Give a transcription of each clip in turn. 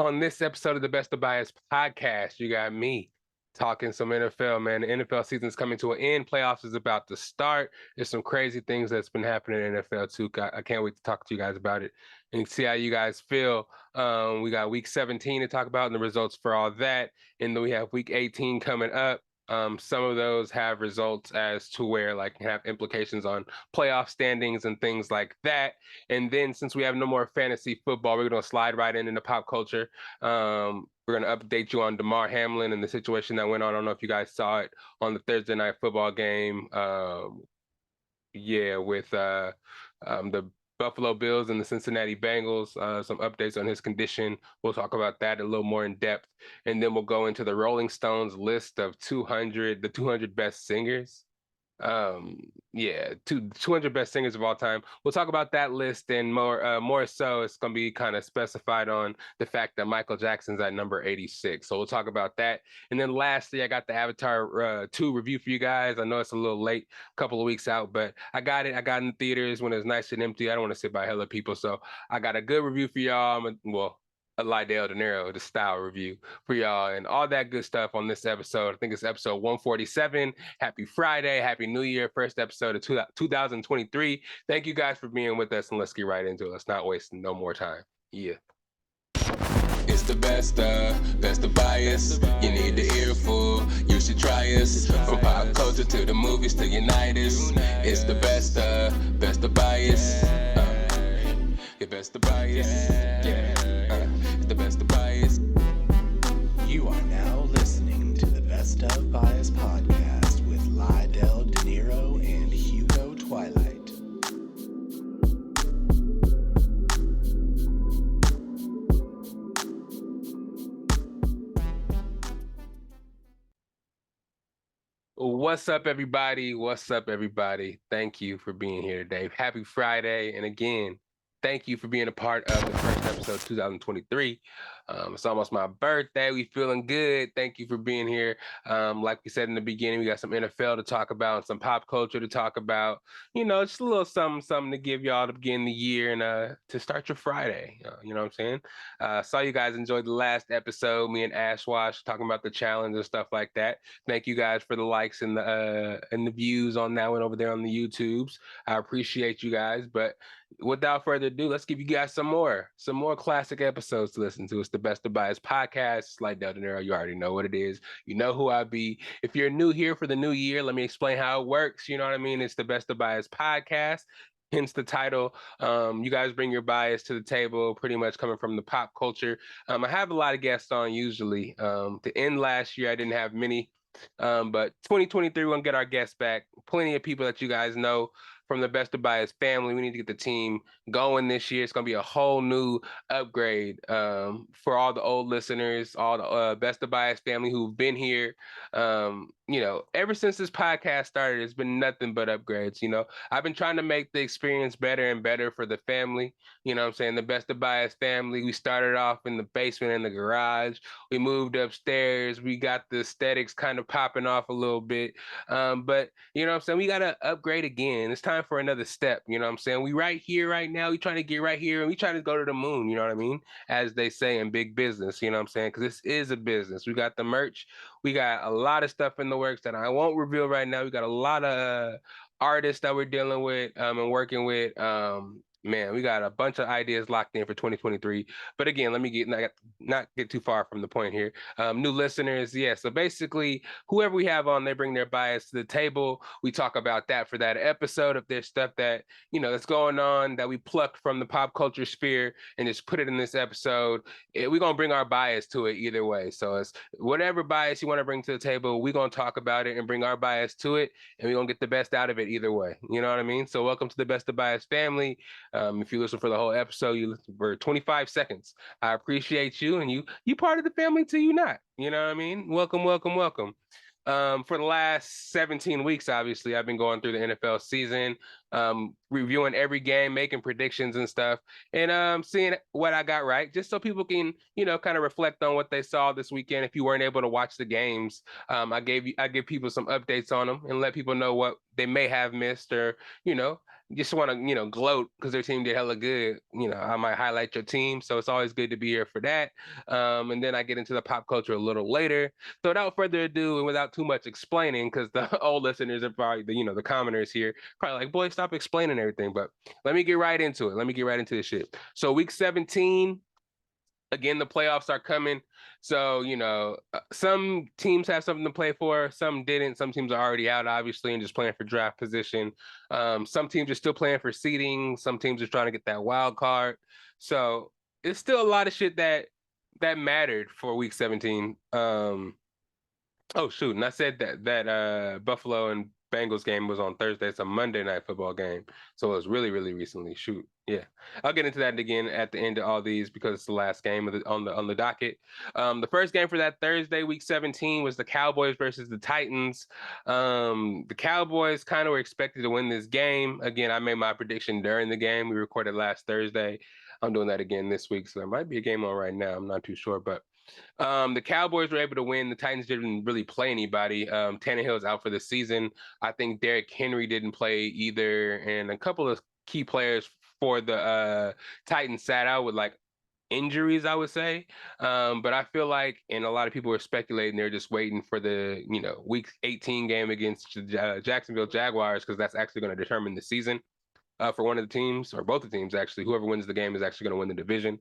On this episode of the Best of Bias podcast, you got me talking some NFL, man. The NFL season's coming to an end. Playoffs is about to start. There's some crazy things that's been happening in NFL too. I can't wait to talk to you guys about it and see how you guys feel. We got week 17 to talk about and the results for all that. And then we have week 18 coming up. Some of those have results as to where like have implications on playoff standings and things like that. And then since we have no more fantasy football, we're going to slide right into pop culture. We're going to update you on Damar Hamlin and the situation that went on. I don't know if you guys saw it on the Thursday night football game. With the Buffalo Bills and the Cincinnati Bengals, some updates on his condition. We'll talk about that a little more in depth. And then we'll go into the Rolling Stones list of the 200 best singers. 200 best singers of all time. We'll talk about that list and more so it's going to be kind of specified on the fact that Michael Jackson's at number 86. So we'll talk about that. And then lastly, I got the Avatar 2 review for you guys. I know it's a little late, a couple of weeks out, but I got it. I got it in theaters when it's nice and empty. I don't want to sit by hella people. So I got a good review for y'all. A Lydell Dinero, the style review for y'all and all that good stuff on this episode. I think it's episode 147. Happy Friday. Happy New Year. First episode of 2023. Thank you guys for being with us and let's get right into it. Let's not waste no more time. Yeah. It's the best of bias. You need the earful, you should try us. From pop culture to the movies to Unitas. It's the best of bias. The best of bias. It's the best of bias. You are now listening to the Best of Bias podcast with Lydell Dinero and Hugo Twilight. What's up, everybody? What's up, everybody? Thank you for being here today. Happy Friday. And again, thank you for being a part of the first episode of 2023. It's almost my birthday. We feeling good. Thank you for being here. Like we said in the beginning, we got some NFL to talk about and some pop culture to talk about. You know, just a little something to give y'all to begin the year and to start your Friday. You know what I'm saying? Saw you guys enjoyed the last episode. Me and Ashwash talking about the challenge and stuff like that. Thank you guys for the likes and the views on that one over there on the YouTubes. I appreciate you guys. But without further ado, let's give you guys some more classic episodes to listen to. It's the Best of Bias podcast. Lydell Dinero, you already know what it is. You know who I be. If you're new here for the new year, let me explain how it works. You know what I mean? It's the Best of Bias podcast. Hence the title. You guys bring your bias to the table, pretty much coming from the pop culture. I have a lot of guests on usually. To end last year, I didn't have many. But 2023, we're going to get our guests back. Plenty of people that you guys know from the Best of Bias family. We need to get the team going this year. It's going to be a whole new upgrade for all the old listeners, all the Best of Bias family who've been here. Ever since this podcast started, it's been nothing but upgrades. You know, I've been trying to make the experience better and better for the family. You know what I'm saying? The Best of Bias family. We started off in the basement in the garage. We moved upstairs. We got the aesthetics kind of popping off a little bit. But you know what I'm saying? We got to upgrade again. It's time for another step. You know what I'm saying? We right here, right now. We trying to get right here and we trying to go to the moon. You know what I mean? As they say in big business, you know what I'm saying? Because this is a business. We got the merch. We got a lot of stuff in the works that I won't reveal right now. We got a lot of artists that we're dealing with and working with. Man, we got a bunch of ideas locked in for 2023. But again, let me not get too far from the point here. New listeners, yeah. So basically, whoever we have on, they bring their bias to the table. We talk about that for that episode. If there's stuff that, that's going on that we plucked from the pop culture sphere and just put it in this episode, we're going to bring our bias to it either way. So it's whatever bias you want to bring to the table, we're going to talk about it and bring our bias to it. And we're going to get the best out of it either way. You know what I mean? So welcome to the Best of Bias family. If you listen for the whole episode, you listen for 25 seconds. I appreciate you, and you part of the family till you not. You know what I mean? Welcome, welcome, welcome. For the last 17 weeks, obviously, I've been going through the NFL season, reviewing every game, making predictions and stuff, and seeing what I got right, just so people can, kind of reflect on what they saw this weekend. If you weren't able to watch the games, I give people some updates on them and let people know what they may have missed or, just want to, gloat because their team did hella good, I might highlight your team. So it's always good to be here for that. And then I get into the pop culture a little later. So without further ado and without too much explaining, because the old listeners are probably the commoners here, probably like, boy, stop explaining everything. But let me get right into it. Let me get right into this shit. So week 17, again, the playoffs are coming. So, some teams have something to play for, some didn't. Some teams are already out, obviously, and just playing for draft position. Some teams are still playing for seeding. Some teams are trying to get that wild card. So it's still a lot of shit that mattered for week 17. Oh shoot! And I said that Buffalo and Bengals game was on Thursday. It's a Monday night football game, so it was really really recently. Shoot, yeah. I'll get into that again at the end of all these because it's the last game on the docket. The first game for that Thursday, week 17, was the Cowboys versus the Titans. The Cowboys kind of were expected to win this game. Again, I made my prediction during the game. We recorded last Thursday. I'm doing that again this week, so there might be a game on right now. I'm not too sure, but. The Cowboys were able to win. The Titans didn't really play anybody. Tannehill's out for the season. I think Derrick Henry didn't play either, and a couple of key players for the Titans sat out with like injuries, I would say. But I feel like, and a lot of people were speculating they're just waiting for the week 18 game against Jacksonville Jaguars because that's actually going to determine the season for one of the teams or both the teams actually. Whoever wins the game is actually going to win the division.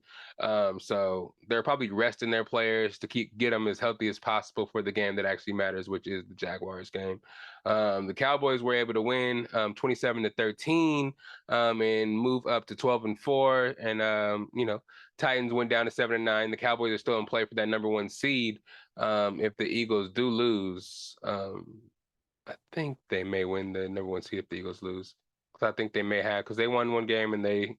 So they're probably resting their players to get them as healthy as possible for the game that actually matters, which is the Jaguars game. The Cowboys were able to win 27-13 and move up to 12-4. And Titans went down to 7-9. The Cowboys are still in play for that number one seed. If the Eagles do lose, I think they may win the number one seed if the Eagles lose. I think they may have because they won one game and they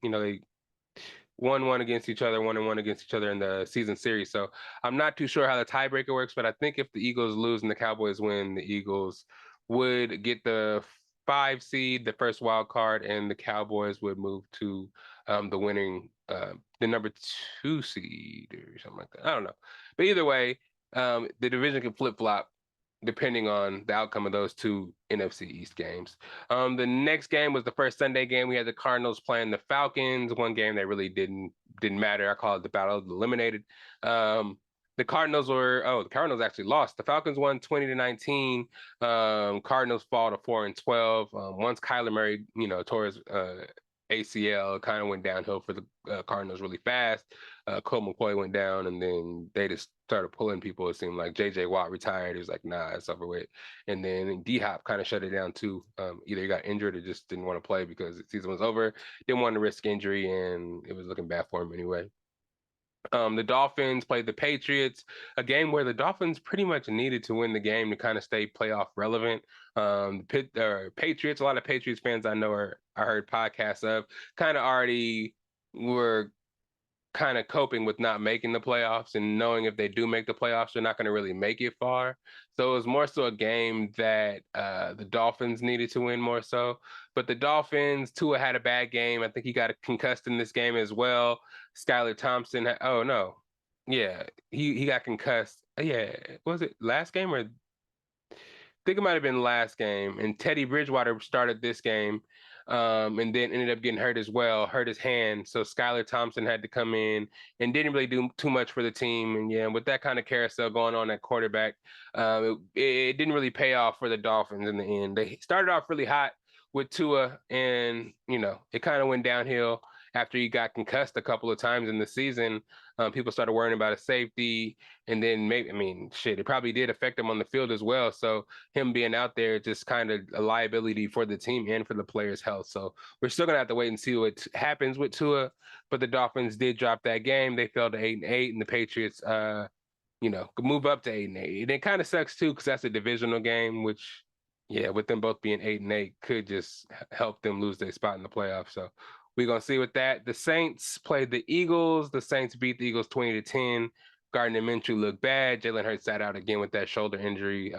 won one against each other, 1-1 against each other in the season series. So I'm not too sure how the tiebreaker works, but I think if the Eagles lose and the Cowboys win, the Eagles would get the 5 seed, the first wild card, and the Cowboys would move to the winning, the number 2 seed or something like that. I don't know, but either way, the division can flip flop depending on the outcome of those 2 NFC East games. The next game was the first Sunday game. We had the Cardinals playing the Falcons. One game that really didn't matter. I call it the battle of the eliminated. The Cardinals actually lost. The Falcons won 20-19. Cardinals fall to 4-12. Once Kyler Murray, tore his ACL, kind of went downhill for the Cardinals really fast. Colt McCoy went down, and then they just started pulling people. It seemed like J.J. Watt retired. He was like, nah, it's over with. And then D-Hop kind of shut it down too. Either he got injured or just didn't want to play because the season was over. Didn't want to risk injury, and it was looking bad for him anyway. The Dolphins played the Patriots, a game where the Dolphins pretty much needed to win the game to kind of stay playoff relevant. Patriots, a lot of Patriots fans I know I heard podcasts of, kind of already were kind of coping with not making the playoffs and knowing if they do make the playoffs, they're not going to really make it far. So it was more so a game that the Dolphins needed to win more so. But the Dolphins, Tua had a bad game. I think he got concussed in this game as well. Skylar Thompson, he got concussed. Yeah, was it last game or I think it might have been last game. And Teddy Bridgewater started this game. And then ended up getting hurt as well, hurt his hand. So Skylar Thompson had to come in and didn't really do too much for the team. And yeah, with that kind of carousel going on at quarterback, it didn't really pay off for the Dolphins in the end. They started off really hot with Tua, and it kind of went downhill after he got concussed a couple of times in the season. People started worrying about his safety, and then it probably did affect him on the field as well. So him being out there just kind of a liability for the team and for the players' health. So we're still gonna have to wait and see what happens with Tua. But the Dolphins did drop that game. They fell to 8-8, and the Patriots, could move up to 8-8. And it kind of sucks too because that's a divisional game, which, yeah, with them both being 8-8, could just help them lose their spot in the playoffs. So we're going to see with that. The Saints played the Eagles. The Saints beat the Eagles 20-10. Gardner Minshew looked bad. Jalen Hurts sat out again with that shoulder injury.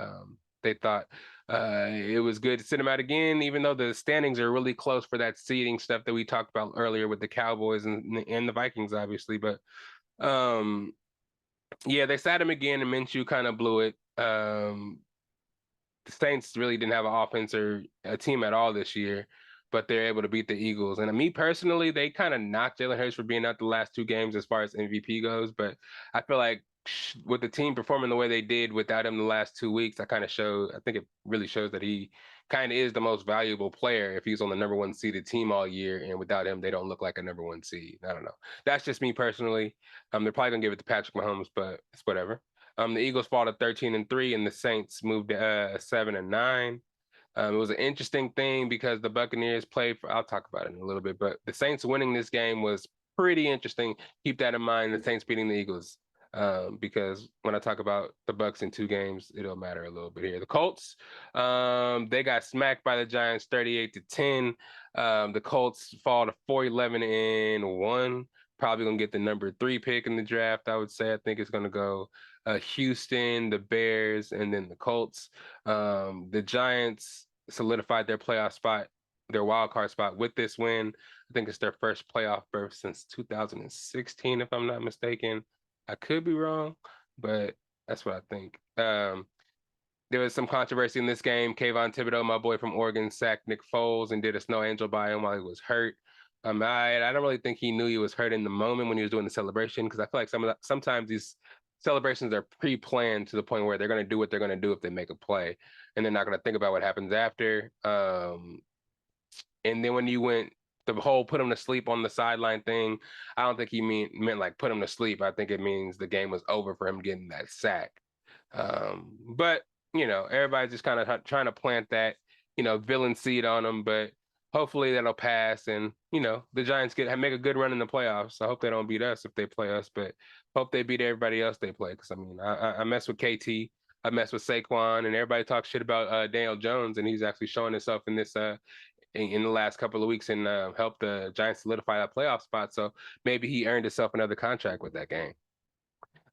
They thought it was good to sit him out again, even though the standings are really close for that seeding stuff that we talked about earlier with the Cowboys and the Vikings, obviously. But they sat him again, and Minshew kind of blew it. The Saints really didn't have an offense or a team at all this year. but they're able to beat the Eagles. And me personally, they kind of knocked Jalen Hurts for being out the last two games as far as MVP goes. But I feel like with the team performing the way they did without him the last 2 weeks, I think it really shows that he kind of is the most valuable player if he's on the number one seeded team all year. And without him, they don't look like a number one seed. I don't know. That's just me personally. They're probably gonna give it to Patrick Mahomes, but it's whatever. The Eagles fall to 13-3, and the Saints moved to 7-9. It was an interesting thing because the Buccaneers played for, I'll talk about it in a little bit, but the Saints winning this game was pretty interesting. Keep that in mind, the Saints beating the Eagles. Because when I talk about the Bucs in two games, it'll matter a little bit here. The Colts, they got smacked by the Giants 38-10. The Colts fall to 4-11-1. Probably gonna get the number 3 pick in the draft, I would say. I think it's gonna go Houston, the Bears, and then the Colts. The Giants solidified their playoff spot, their wild card spot with this win. I think it's their first playoff berth since 2016, if I'm not mistaken. I could be wrong, but that's what I think. There was some controversy in this game. Kayvon Thibodeau, my boy from Oregon, sacked Nick Foles and did a snow angel by him while he was hurt. I don't really think he knew he was hurt in the moment when he was doing the celebration, because I feel like sometimes these celebrations are pre-planned to the point where they're going to do what they're going to do if they make a play, and they're not going to think about what happens after. And then when you went the whole put him to sleep on the sideline thing, I don't think he meant like put him to sleep. I think it means the game was over for him getting that sack. But everybody's just kind of trying to plant that villain seed on him, but hopefully that'll pass, and the Giants make a good run in the playoffs. I hope they don't beat us if they play us, but hope they beat everybody else they play. Because I mess with KT, I mess with Saquon, and everybody talks shit about Daniel Jones, and he's actually showing himself in this in the last couple of weeks and helped the Giants solidify that playoff spot. So maybe he earned himself another contract with that game.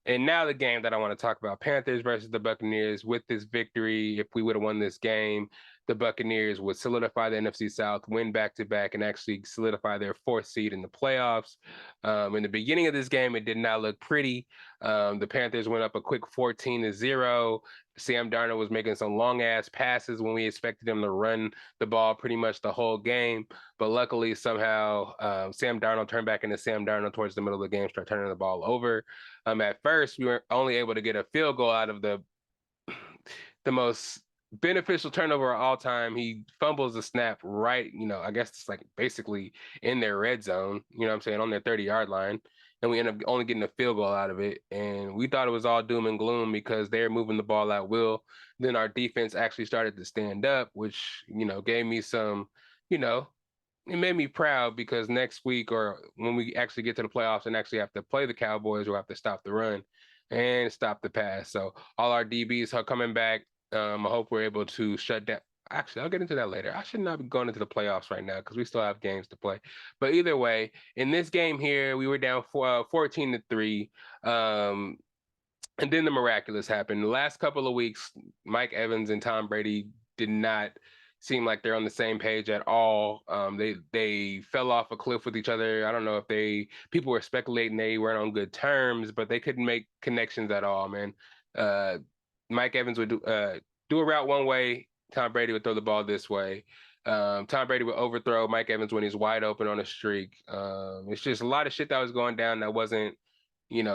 And now the game that I want to talk about, Panthers versus the Buccaneers. With this victory, if we would have won this game, the Buccaneers would solidify the NFC South, win back-to-back, and actually solidify their 4th seed in the playoffs. In the beginning of this game, it did not look pretty. The Panthers went up a quick 14-0. Sam Darnold was making some long-ass passes when we expected him to run the ball pretty much the whole game. But luckily, somehow, Sam Darnold turned back into Sam Darnold towards the middle of the game, started turning the ball over. At first, we were only able to get a field goal out of the most beneficial turnover of all time. He fumbles the snap right, I guess it's like basically in their red zone, what I'm saying, on their 30-yard line. And we end up only getting a field goal out of it. And we thought it was all doom and gloom because they're moving the ball at will. Then our defense actually started to stand up, which, gave me some, it made me proud, because next week, or when we actually get to the playoffs and actually have to play the Cowboys, we'll have to stop the run and stop the pass. So all our DBs are coming back. I hope we're able to shut down. Actually, I'll get into that later. I should not be going into the playoffs right now because we still have games to play. But either way, in this game here, we were down 14-3. And then the miraculous happened. The last couple of weeks, Mike Evans and Tom Brady did not seem like they're on the same page at all. They fell off a cliff with each other. I don't know if people were speculating they weren't on good terms, but they couldn't make connections at all, man. Mike Evans would do a route one way. Tom Brady would throw the ball this way. Tom Brady would overthrow Mike Evans when he's wide open on a streak. It's just a lot of shit that was going down that wasn't,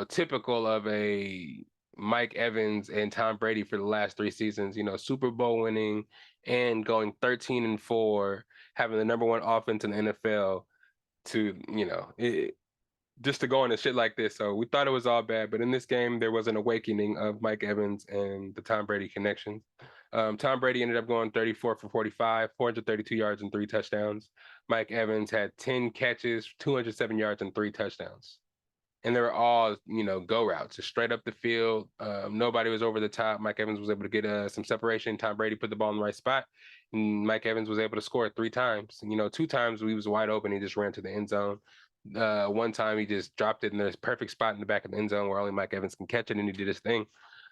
typical of a Mike Evans and Tom Brady for the last 3 seasons. Super Bowl winning and going 13-4, having the number 1 offense in the NFL to, just to go into shit like this. So we thought it was all bad, but in this game, there was an awakening of Mike Evans and the Tom Brady connection. Tom Brady ended up going 34 for 45, 432 yards and 3 touchdowns. Mike Evans had 10 catches, 207 yards and 3 touchdowns. And they were all, go routes, just straight up the field. Nobody was over the top. Mike Evans was able to get some separation. Tom Brady put the ball in the right spot. And Mike Evans was able to score 3 times. 2 times he was wide open. He just ran to the end zone. One time he just dropped it in the perfect spot in the back of the end zone where only Mike Evans can catch it, and he did his thing.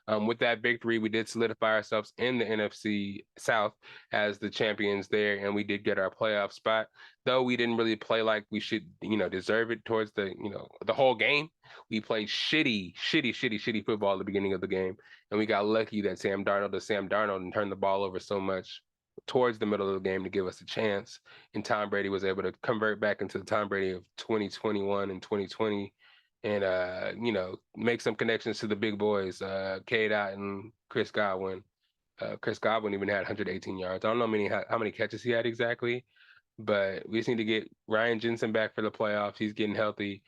With that victory, we did solidify ourselves in the NFC South as the champions there, and we did get our playoff spot. Though we didn't really play like we should, deserve it towards the whole game. We played shitty football at the beginning of the game, and we got lucky that Sam Darnold and turned the ball over so much. towards the middle of the game to give us a chance. And Tom Brady was able to convert back into the Tom Brady of 2021 and 2020 and, make some connections to the big boys, K. Dot and Chris Godwin. Chris Godwin even had 118 yards. I don't know how many catches he had exactly, but we just need to get Ryan Jensen back for the playoffs. He's getting healthy.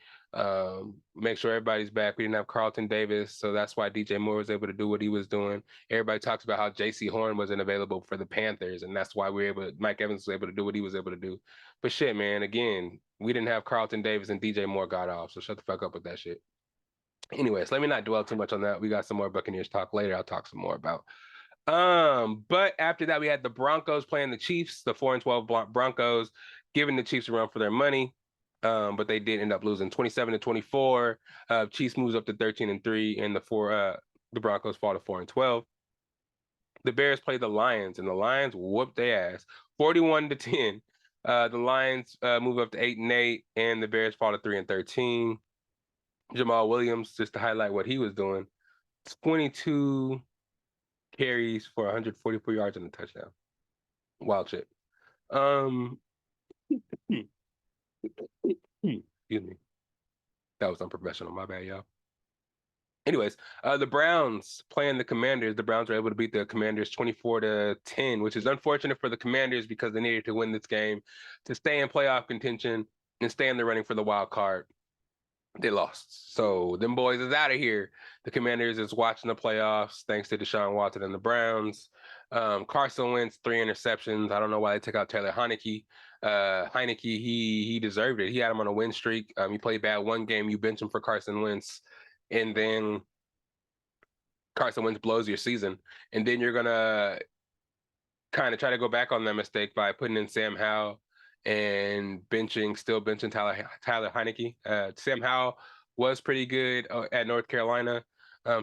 Make sure everybody's back. We didn't have Carlton Davis, so that's why DJ Moore was able to do what he was doing. Everybody talks about how J.C. Horn wasn't available for the Panthers, and that's why Mike Evans was able to do what he was able to do. But shit, man, again, we didn't have Carlton Davis and DJ Moore got off, so shut the fuck up with that shit. Anyways, let me not dwell too much on that. We got some more Buccaneers talk later. I'll talk some more about. But after that, we had the Broncos playing the Chiefs, the 4-12 Broncos, giving the Chiefs a run for their money. But they did end up losing 27-24. Chiefs moves up to 13-3, and the Broncos fall to 4-12. The Bears played the Lions, and the Lions whooped their ass, 41-10. The Lions move up to 8-8, and the Bears fall to 3-13. Jamal Williams, just to highlight what he was doing, 22 carries for 144 yards and a touchdown. Wild shit. Excuse me. That was unprofessional. My bad, y'all. Anyways, the Browns playing the Commanders. The Browns were able to beat the Commanders 24-10, which is unfortunate for the Commanders because they needed to win this game to stay in playoff contention and stay in the running for the wild card. They lost. So them boys is out of here. The Commanders is watching the playoffs thanks to Deshaun Watson and the Browns. Carson Wentz, 3 interceptions. I don't know why they took out Taylor Heineke. Heineke, he deserved it. He had him on a win streak. He played bad one game. You bench him for Carson Wentz, and then Carson Wentz blows your season. And then you're going to kind of try to go back on that mistake by putting in Sam Howell and still benching Tyler Heineke. Sam Howell was pretty good at North Carolina,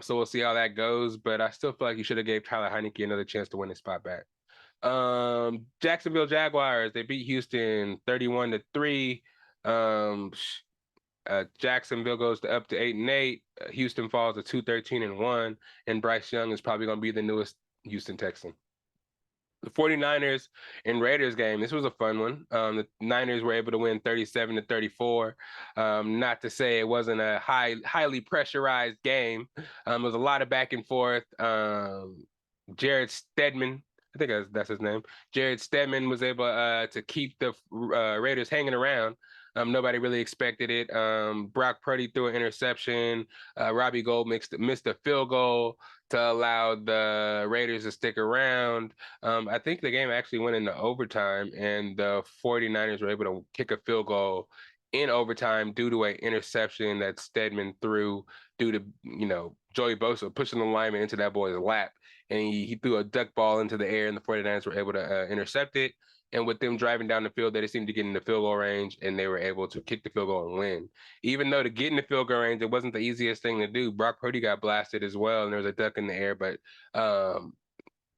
so we'll see how that goes. But I still feel like you should have gave Tyler Heineke another chance to win his spot back. Jacksonville Jaguars, they beat Houston 31-3. Jacksonville goes up to 8-8. Houston falls to 2-13-1, and Bryce Young is probably going to be the newest Houston Texan. The 49ers and Raiders game, this was a fun one. The Niners were able to win 37-34. Not to say it wasn't a highly pressurized game. It was a lot of back and forth. Jared Stedman, I think that's his name. Jared Stedman was able to keep the Raiders hanging around. Nobody really expected it. Brock Purdy threw an interception. Robbie Gould missed a field goal to allow the Raiders to stick around. I think the game actually went into overtime, and the 49ers were able to kick a field goal in overtime due to an interception that Stedman threw due to, Joey Bosa pushing the lineman into that boy's lap. And he threw a duck ball into the air, and the 49ers were able to intercept it. And with them driving down the field, they seemed to get in the field goal range, and they were able to kick the field goal and win. Even though to get in the field goal range, it wasn't the easiest thing to do. Brock Purdy got blasted as well, and there was a duck in the air, but Brandon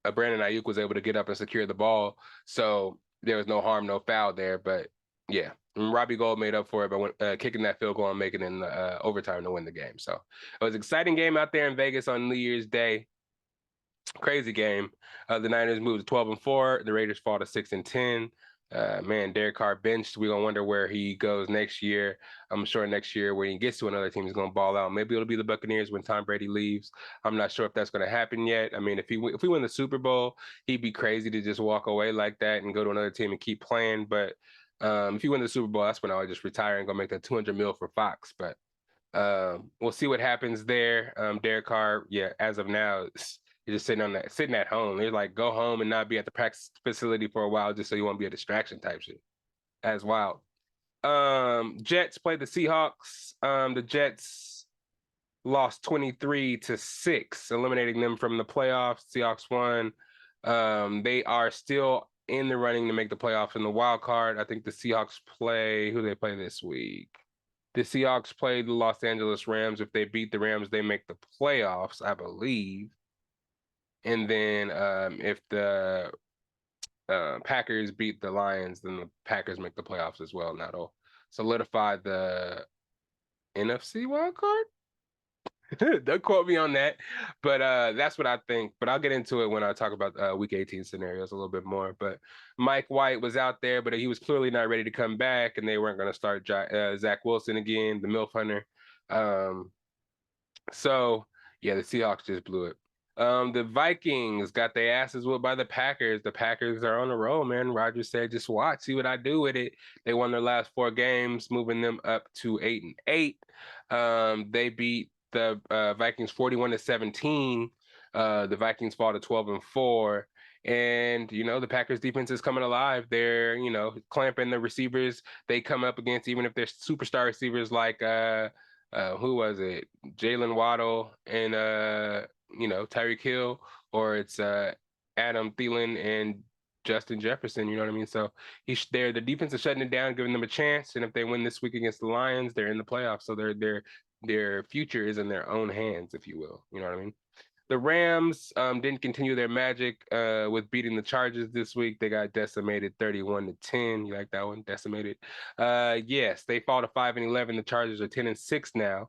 Ayuk was able to get up and secure the ball. So there was no harm, no foul there. But yeah, and Robbie Gould made up for it by kicking that field goal and making it in the overtime to win the game. So it was an exciting game out there in Vegas on New Year's Day. Crazy game. The Niners moved to 12-4. The Raiders fall to 6-10. Derek Carr benched. We're gonna wonder where he goes next year. I'm sure next year when he gets to another team, he's gonna ball out. Maybe it'll be the Buccaneers when Tom Brady leaves. I'm not sure if that's gonna happen yet. I mean, if we win the Super Bowl, he'd be crazy to just walk away like that and go to another team and keep playing. But if you win the Super Bowl, that's when I would just retire and go make that $200 million for Fox. But we'll see what happens there. Derek Carr, as of now, you're just sitting at home. They're like, go home and not be at the practice facility for a while just so you won't be a distraction type shit. That's wild. Jets played the Seahawks. The Jets lost 23-6, eliminating them from the playoffs. Seahawks won. They are still in the running to make the playoffs in the wild card. I think the Seahawks who they play this week? The Seahawks play the Los Angeles Rams. If they beat the Rams, they make the playoffs, I believe. And then if the Packers beat the Lions, then the Packers make the playoffs as well. And that'll solidify the NFC wildcard. Don't quote me on that, but that's what I think. But I'll get into it when I talk about Week 18 scenarios a little bit more. But Mike White was out there, but he was clearly not ready to come back, and they weren't going to start Zach Wilson again, the MILF hunter. Um, so yeah, the Seahawks just blew it. The Vikings got their asses whooped by the Packers. The Packers are on the roll, man. Rodgers said, "Just watch, see what I do with it." They won their last 4 games, moving them up to 8-8. They beat the Vikings 41-17. The Vikings fall to 12-4. And the Packers defense is coming alive. They're clamping the receivers they come up against, even if they're superstar receivers like who was it? Jalen Waddle and Tyreek Hill, or it's Adam Thielen and Justin Jefferson. You know what I mean? So the defense is shutting it down, giving them a chance. And if they win this week against the Lions, they're in the playoffs. So their future is in their own hands, if you will. You know what I mean? The Rams didn't continue their magic with beating the Chargers this week. They got decimated 31-10. You like that one? Decimated. Yes, they fall to 5-11. The Chargers are 10-6 now.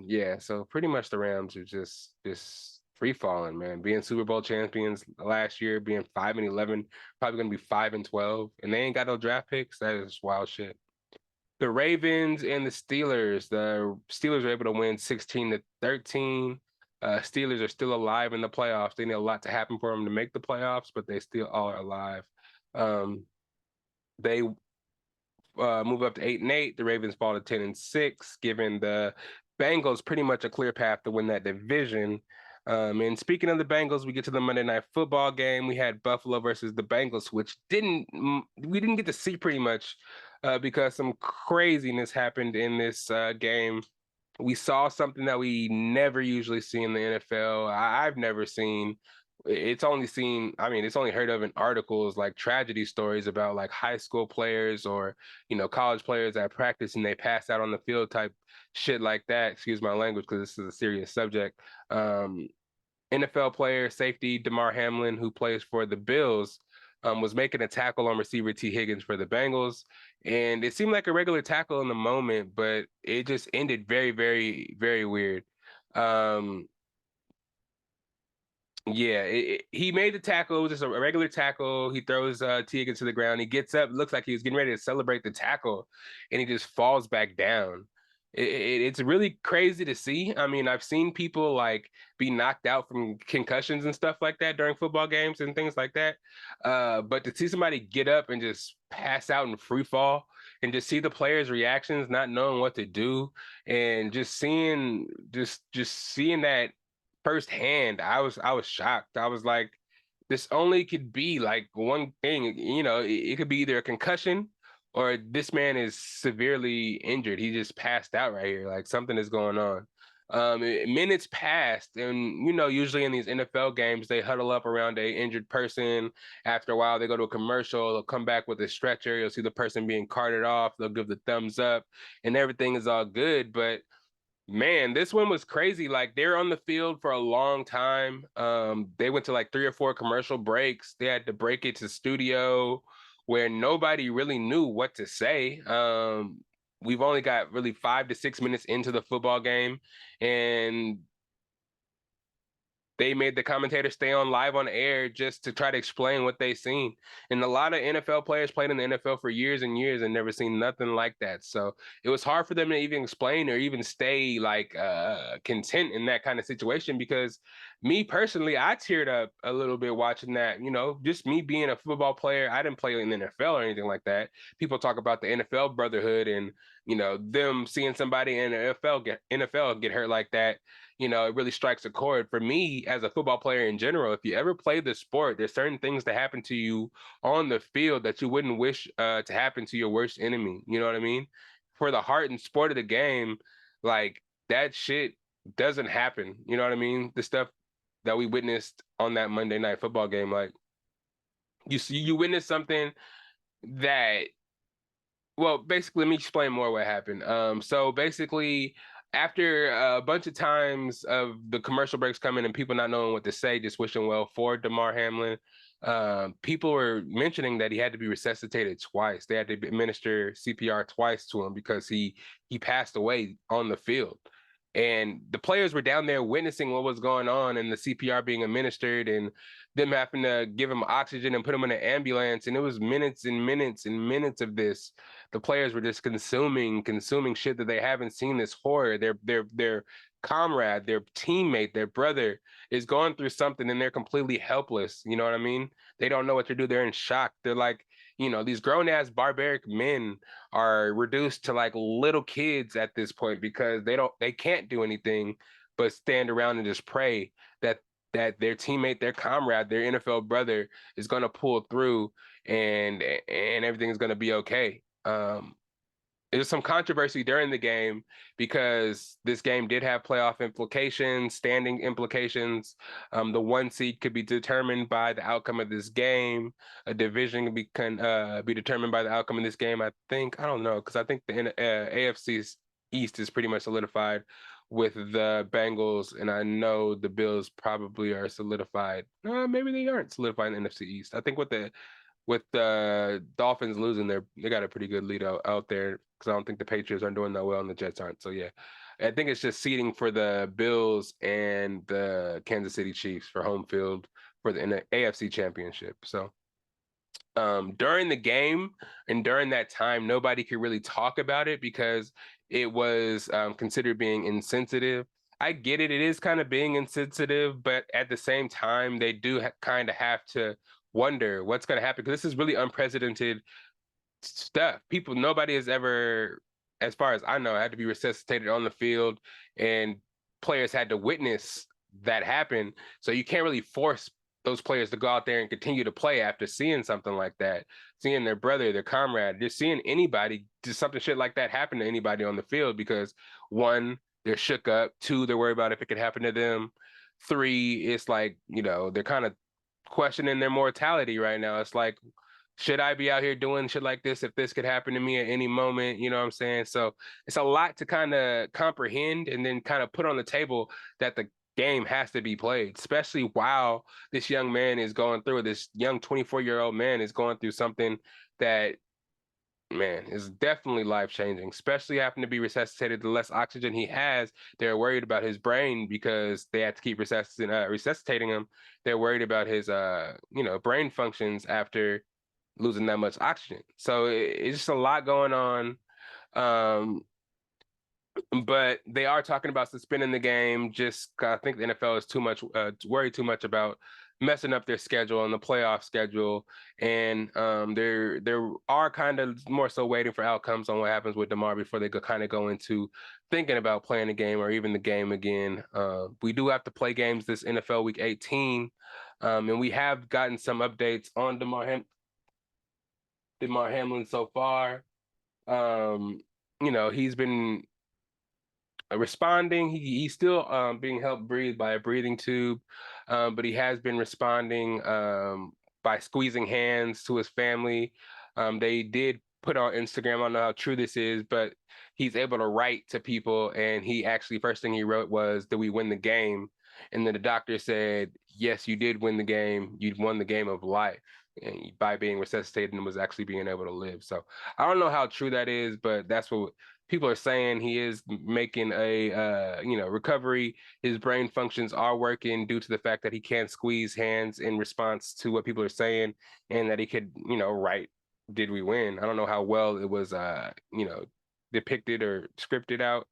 Yeah, so pretty much the Rams are just free falling, man. Being Super Bowl champions last year, being 5-11, probably gonna be 5-12, and they ain't got no draft picks. That is wild shit. The Ravens and the Steelers. The Steelers are able to win 16-13. Steelers are still alive in the playoffs. They need a lot to happen for them to make the playoffs, but they still are alive. They move up to 8-8. The Ravens fall to 10-6, giving the Bengals pretty much a clear path to win that division. And speaking of the Bengals, we get to the Monday Night Football game. We had Buffalo versus the Bengals, which we didn't get to see pretty much because some craziness happened in this game. We saw something that we never usually see in the NFL. I've never seen. It's only heard of in articles, like tragedy stories about like high school players or college players that practice and they pass out on the field type shit like that. Excuse my language, because this is a serious subject. NFL player safety Damar Hamlin, who plays for the Bills, was making a tackle on receiver T. Higgins for the Bengals. And it seemed like a regular tackle in the moment, but it just ended very, very, very weird. Yeah, he made the tackle. It was just a regular tackle. He throws T. Higgins to the ground. He gets up, looks like he was getting ready to celebrate the tackle, and he just falls back down. It's really crazy to see. I mean, I've seen people like be knocked out from concussions and stuff like that during football games and things like that. But to see somebody get up and just pass out in free fall and just see the players' reactions, not knowing what to do, and just seeing that firsthand, I was shocked. I was like, this only could be like one thing. It could be either a concussion or this man is severely injured. He just passed out right here. Like something is going on. Minutes passed, and usually in these NFL games, they huddle up around a injured person. After a while, they go to a commercial. They'll come back with a stretcher. You'll see the person being carted off. They'll give the thumbs up, and everything is all good. But man, this one was crazy. Like they're on the field for a long time. They went to like 3 or 4 commercial breaks. They had to break it to studio where nobody really knew what to say. We've only got really 5 to 6 minutes into the football game, and they made the commentator stay on live on air just to try to explain what they seen. And a lot of NFL players played in the NFL for years and years and never seen nothing like that. So it was hard for them to even explain or even stay like content in that kind of situation, because me personally, I teared up a little bit watching that. Just me being a football player. I didn't play in the NFL or anything like that. People talk about the NFL brotherhood and them seeing somebody in the NFL get hurt like that. It really strikes a chord for me as a football player in general. If you ever play the sport, there's certain things that happen to you on the field that you wouldn't wish to happen to your worst enemy. You know what I mean? For the heart and sport of the game, like that shit doesn't happen. You know what I mean? The stuff that we witnessed on that Monday Night Football game, like you witness something that, well, basically, let me explain more what happened. So basically, after a bunch of times of the commercial breaks coming and people not knowing what to say, just wishing well for Damar Hamlin, people were mentioning that he had to be resuscitated twice. They had to administer CPR twice to him because he passed away on the field. And the players were down there witnessing what was going on and the CPR being administered and them having to give him oxygen and put him in an ambulance. And it was minutes and minutes and minutes of this. The players were just consuming shit that they haven't seen, this horror. Their comrade, their teammate, their brother is going through something and they're completely helpless. You know what I mean? They don't know what to do. They're in shock. They're like, these grown ass barbaric men are reduced to like little kids at this point because they can't do anything but stand around and just pray that their teammate, their comrade, their NFL brother is going to pull through and everything is going to be okay. There's some controversy during the game because this game did have playoff implications, standing implications. The 1 seed could be determined by the outcome of this game. A division can be determined by the outcome of this game. I don't know, because I think the AFC East is pretty much solidified with the Bengals, and I know the Bills probably are solidified. Maybe they aren't solidified in the NFC East. I think with the Dolphins losing, they got a pretty good lead out there, because I don't think the Patriots aren't doing that well and the Jets aren't. So yeah, I think it's just seeding for the Bills and the Kansas City Chiefs for home field in the AFC Championship. So during the game and during that time, nobody could really talk about it because it was considered being insensitive. I get it. It is kind of being insensitive, but at the same time, they do kind of have to wonder what's going to happen, because this is really unprecedented stuff. Nobody has ever, as far as I know, had to be resuscitated on the field, and players had to witness that happen. So you can't really force those players to go out there and continue to play after seeing something like that, seeing their brother, their comrade, just seeing anybody, just something shit like that happen to anybody on the field, because 1, they're shook up. 2, they're worried about if it could happen to them. 3, it's like, they're kind of questioning their mortality right now. It's like, should I be out here doing shit like this if this could happen to me at any moment? You know what I'm saying? So it's a lot to kind of comprehend and then kind of put on the table that the game has to be played, especially while this young man is going through, this young 24-year-old man is going through something that, man, is definitely life-changing, especially having to be resuscitated. The less oxygen he has, they're worried about his brain because they have to keep resuscitating him. They're worried about his, brain functions after losing that much oxygen. So it's just a lot going on. But they are talking about suspending the game. Just I think the NFL is too much worried too much about messing up their schedule and the playoff schedule, and they are kind of more so waiting for outcomes on what happens with Damar before they kind of go into thinking about playing the game or even the game again. We do have to play games this NFL Week 18, and we have gotten some updates on Damar Hamlin so far. He's been responding. He's still being helped breathe by a breathing tube, but he has been responding by squeezing hands to his family. They did put on Instagram, I don't know how true this is, but he's able to write to people, and he actually, first thing he wrote was, "Did we win the game?" And then the doctor said, "Yes, you did win the game. You won the game of life." And by being resuscitated and was actually being able to live. So I don't know how true that is, but that's what people are saying. He is making a recovery. His brain functions are working due to the fact that he can't squeeze hands in response to what people are saying, and that he could write, "Did we win?" I don't know how well it was depicted or scripted out,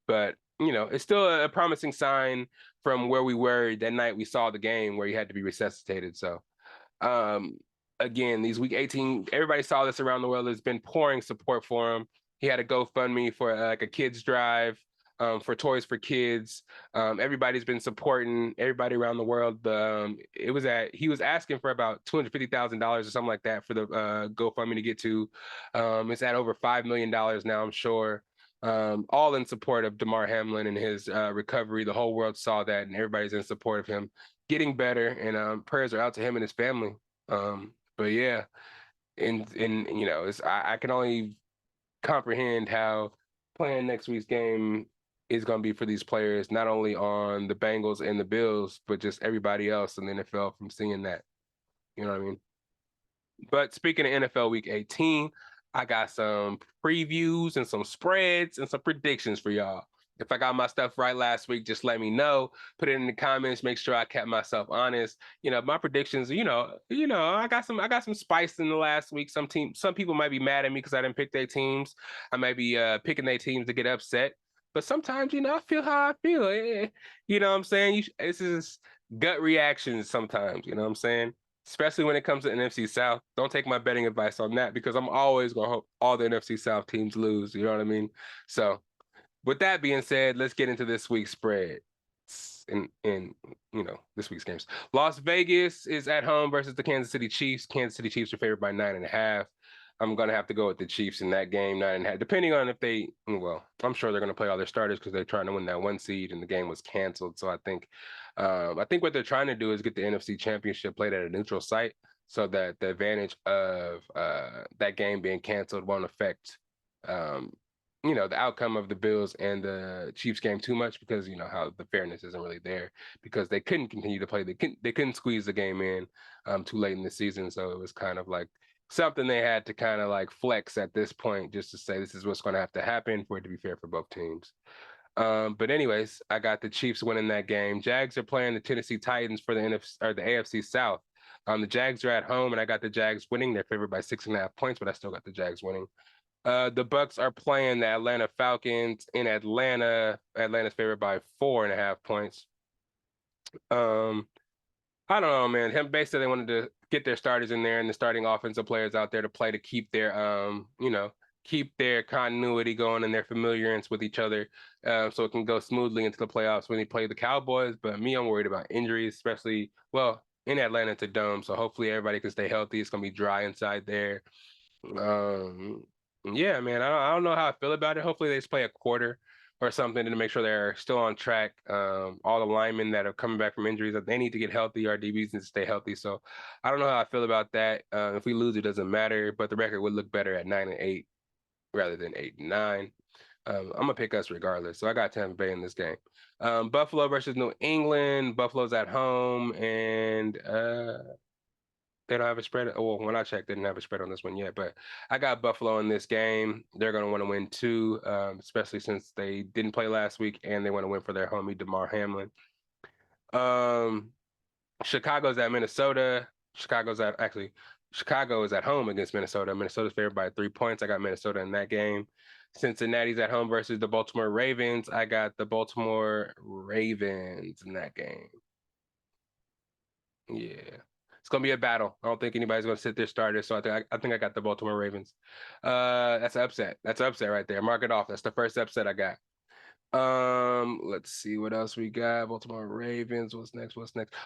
but it's still a promising sign from where we were that night we saw the game where he had to be resuscitated. So again, these Week 18, everybody saw this around the world. There's been pouring support for him. He had a GoFundMe for like a kids drive for Toys for Kids. Everybody's been supporting everybody around the world. He was asking for about $250,000 or something like that for the GoFundMe to get to. It's at over $5 million now, I'm sure. All in support of Damar Hamlin and his recovery. The whole world saw that, and everybody's in support of him getting better. And prayers are out to him and his family. But yeah, and I can only comprehend how playing next week's game is going to be for these players, not only on the Bengals and the Bills, but just everybody else in the NFL from seeing that. You know what I mean? But speaking of NFL Week 18, I got some previews and some spreads and some predictions for y'all. If I got my stuff right last week, just let me know. Put it in the comments. Make sure I kept myself honest. My predictions. I got some spice in the last week. Some people might be mad at me because I didn't pick their teams. I might be picking their teams to get upset. But sometimes, I feel how I feel. You know what I'm saying? This is gut reactions sometimes. You know what I'm saying? Especially when it comes to NFC South. Don't take my betting advice on that because I'm always gonna hope all the NFC South teams lose. You know what I mean? So with that being said, let's get into this week's spread in this week's games. Las Vegas is at home versus the Kansas City Chiefs. Kansas City Chiefs are favored by 9.5. I'm gonna have to go with the Chiefs in that game, 9.5. Depending on if I'm sure they're gonna play all their starters because they're trying to win that 1 seed, and the game was canceled. So I think what they're trying to do is get the NFC Championship played at a neutral site, so that the advantage of that game being canceled won't affect the outcome of the Bills and the Chiefs game too much, because how the fairness isn't really there because they couldn't continue to play. They couldn't squeeze the game in too late in the season. So it was kind of like something they had to kind of like flex at this point, just to say this is what's going to have to happen for it to be fair for both teams. But anyways, I got the Chiefs winning that game. Jags are playing the Tennessee Titans for the NFC or the AFC South. The Jags are at home, and I got the Jags winning. They're favored by 6.5 points, but I still got the Jags winning. The Bucks are playing the Atlanta Falcons in Atlanta. Atlanta's favored by 4.5 points. I don't know, man. Basically, they wanted to get their starters in there and the starting offensive players out there to play to keep their continuity going and their familiarity with each other, so it can go smoothly into the playoffs when they play the Cowboys. But me, I'm worried about injuries, especially in Atlanta, it's a dome, so hopefully everybody can stay healthy. It's gonna be dry inside there. Um, yeah, man, I don't know how I feel about it. Hopefully they just play a quarter or something to make sure they're still on track. All the linemen that are coming back from injuries, that they need to get healthy. Our DBs need to stay healthy. So I don't know how I feel about that. If we lose, it doesn't matter, but the record would look better at 9-8 rather than 8-9. I'm gonna pick us regardless. So I got Tampa Bay in this game. Buffalo versus New England. Buffalo's at home, and they don't have a spread. Well, when I checked, they didn't have a spread on this one yet, but I got Buffalo in this game. They're going to want to win too, especially since they didn't play last week and they want to win for their homie, Damar Hamlin. Chicago's at Minnesota. Chicago is at home against Minnesota. Minnesota's favored by 3 points. I got Minnesota in that game. Cincinnati's at home versus the Baltimore Ravens. I got the Baltimore Ravens in that game. Yeah. It's gonna be a battle. I don't think anybody's gonna sit their starters, so I think I got the Baltimore Ravens. That's an upset. That's an upset right there. Mark it off. That's the first upset I got. Let's see what else we got. Baltimore Ravens. What's next?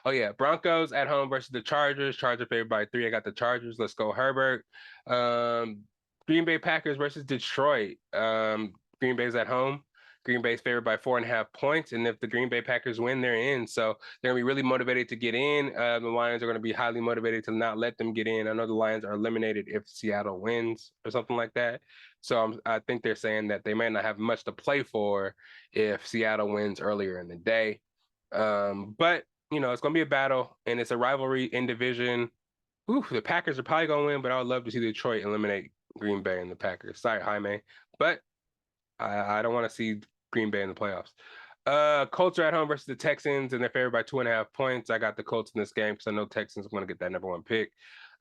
Oh yeah, Broncos at home versus the Chargers. Chargers favored by 3. I got the Chargers. Let's go, Herbert. Green Bay Packers versus Detroit. Green Bay's at home. Green Bay's favored by 4.5 points, and if the Green Bay Packers win, they're in. So they're gonna be really motivated to get in. The Lions are gonna be highly motivated to not let them get in. I know the Lions are eliminated if Seattle wins or something like that. So I think they're saying that they might not have much to play for if Seattle wins earlier in the day. But it's gonna be a battle, and it's a rivalry in division. Ooh, the Packers are probably gonna win, but I would love to see Detroit eliminate Green Bay and the Packers. Sorry, Jaime, but I don't want to see Green Bay in the playoffs. Colts are at home versus the Texans, and they're favored by 2.5 points. I got the Colts in this game because I know Texans are going to get that #1 pick.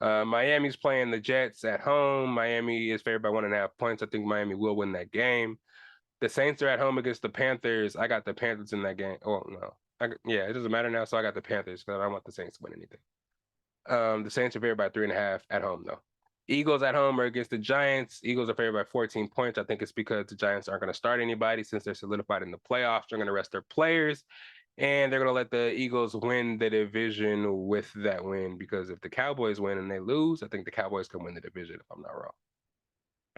Miami's playing the Jets at home. Miami is favored by 1.5 points. I think Miami will win that game. The Saints are at home against the Panthers. I got the Panthers in that game. Oh, no. It doesn't matter now, so I got the Panthers because I don't want the Saints to win anything. The Saints are favored by 3.5 at home, though. Eagles at home are against the Giants. Eagles are favored by 14 points. I think it's because the Giants aren't going to start anybody since they're solidified in the playoffs. They're going to rest their players, and they're going to let the Eagles win the division with that win, because if the Cowboys win and they lose, I think the Cowboys can win the division, if I'm not wrong.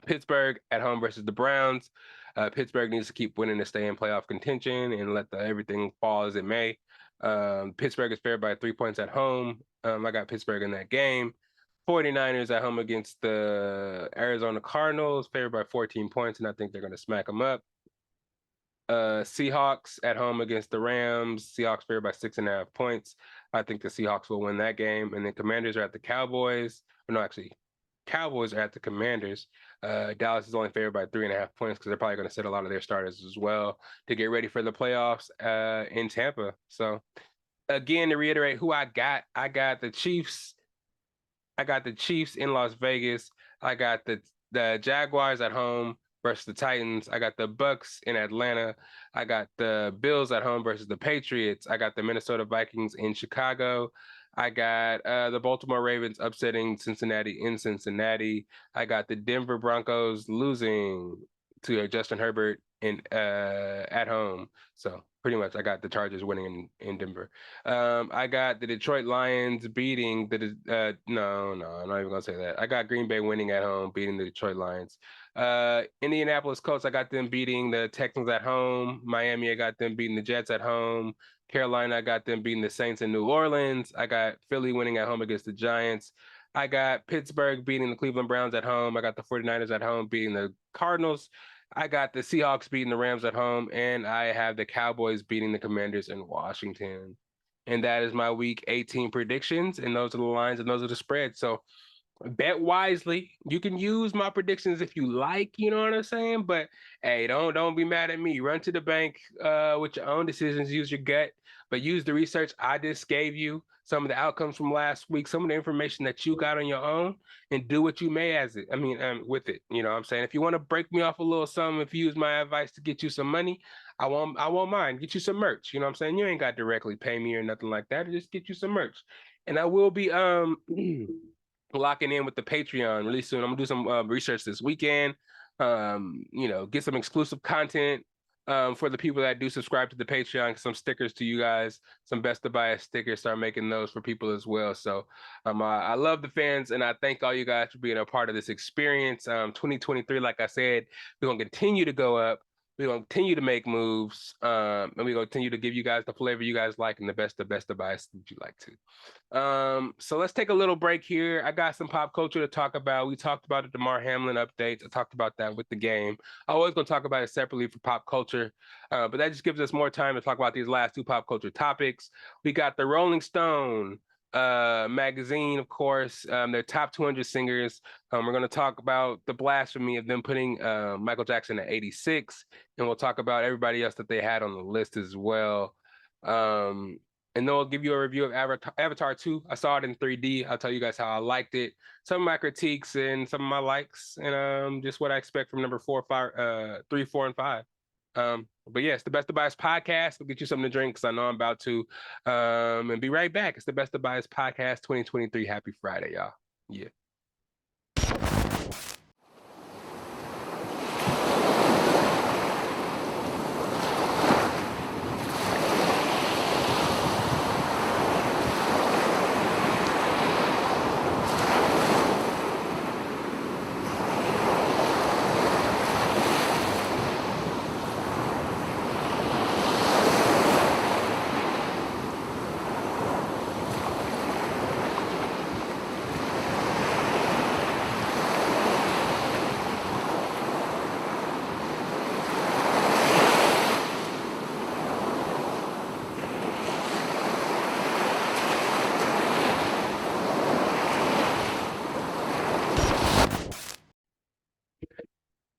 Pittsburgh at home versus the Browns. Pittsburgh needs to keep winning to stay in playoff contention and let everything fall as it may. Pittsburgh is favored by 3 points at home. I got Pittsburgh in that game. 49ers at home against the Arizona Cardinals, favored by 14 points, and I think they're going to smack them up. Seahawks at home against the Rams. Seahawks favored by 6.5 points. I think the Seahawks will win that game. And then Commanders are at the Cowboys. No, actually, Cowboys are at the Commanders. Dallas is only favored by 3.5 points because they're probably going to sit a lot of their starters as well to get ready for the playoffs in Tampa. So again, to reiterate who I got the Chiefs. I got the Chiefs in Las Vegas. I got the Jaguars at home versus the Titans. I got the Bucks in Atlanta. I got the Bills at home versus the Patriots. I got the Minnesota Vikings in Chicago. I got the Baltimore Ravens upsetting Cincinnati in Cincinnati. I got the Denver Broncos losing to Justin Herbert in at home. So pretty much, I got the Chargers winning in Denver. I got the Detroit Lions beating no, I'm not even gonna say that. I got Green Bay winning at home, beating the Detroit Lions. Indianapolis Colts, I got them beating the Texans at home. Miami, I got them beating the Jets at home. Carolina, I got them beating the Saints in New Orleans. I got Philly winning at home against the Giants. I got Pittsburgh beating the Cleveland Browns at home. I got the 49ers at home beating the Cardinals. I got the Seahawks beating the Rams at home, and I have the Cowboys beating the Commanders in Washington. And that is my week 18 predictions, and those are the lines and those are the spreads. So bet wisely. You can use my predictions if you like, you know what I'm saying? But hey, don't be mad at me. Run to the bank with your own decisions, use your gut, but use the research I just gave you, some of the outcomes from last week, some of the information that you got on your own, and do what you may as it. I mean, with it. You know what I'm saying? If you want to break me off a little something, if you use my advice to get you some money, I won't mind. Get you some merch. You know what I'm saying? You ain't got directly pay me or nothing like that. Just get you some merch. And I will be locking in with the Patreon really soon. I'm gonna do some research this weekend. Get some exclusive content for the people that do subscribe to the Patreon. Some stickers to you guys, some Best of Bias stickers. Start making those for people as well. So I love the fans, and I thank all you guys for being a part of this experience. 2023, like I said, we're gonna continue to go up. We're gonna continue to make moves, and we're gonna continue to give you guys the flavor you guys like and the best of bias that you like to. So let's take a little break here. I got some pop culture to talk about. We talked about the Damar Hamlin updates. I talked about that with the game. I was going to talk about it separately for pop culture, but that just gives us more time to talk about these last two pop culture topics. We got the Rolling Stone magazine, of course, their top 200 singers. We're going to talk about the blasphemy of them putting Michael Jackson at 86, and we'll talk about everybody else that they had on the list as well. And then I'll give you a review of Avatar 2. I saw it in 3D. I'll tell you guys how I liked it, some of my critiques and some of my likes, and just what I expect from number 3, 4, and 5. But yeah, it's the Best of Bias podcast. We'll get you something to drink because I know I'm about to. And be right back. It's the Best of Bias podcast 2023. Happy Friday, y'all. Yeah.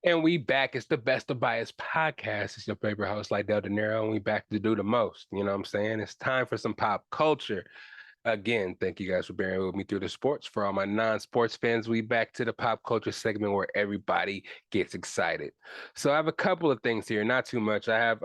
And we back. It's the Best of Bias podcast. It's your favorite host, Lydell Dinero, and we back to do the most. You know what I'm saying? It's time for some pop culture. Again, thank you guys for bearing with me through the sports. For all my non-sports fans, we back to the pop culture segment where everybody gets excited. So I have a couple of things here, not too much. I have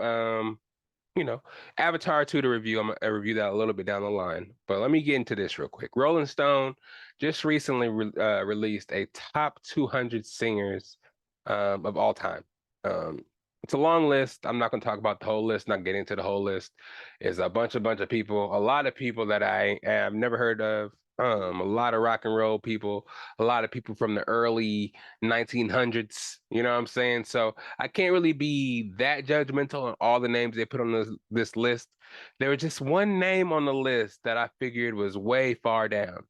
Avatar 2 to review. I'm gonna review that a little bit down the line. But let me get into this real quick. Rolling Stone just recently released a top 200 singers of all time. It's a long list. I'm not going to talk about the whole list, not getting into the whole list. It's a bunch of people, a lot of people that I have never heard of. A lot of rock and roll people, a lot of people from the early 1900s, you know what I'm saying? So I can't really be that judgmental on all the names they put on this list. There was just one name on the list that I figured was way far down.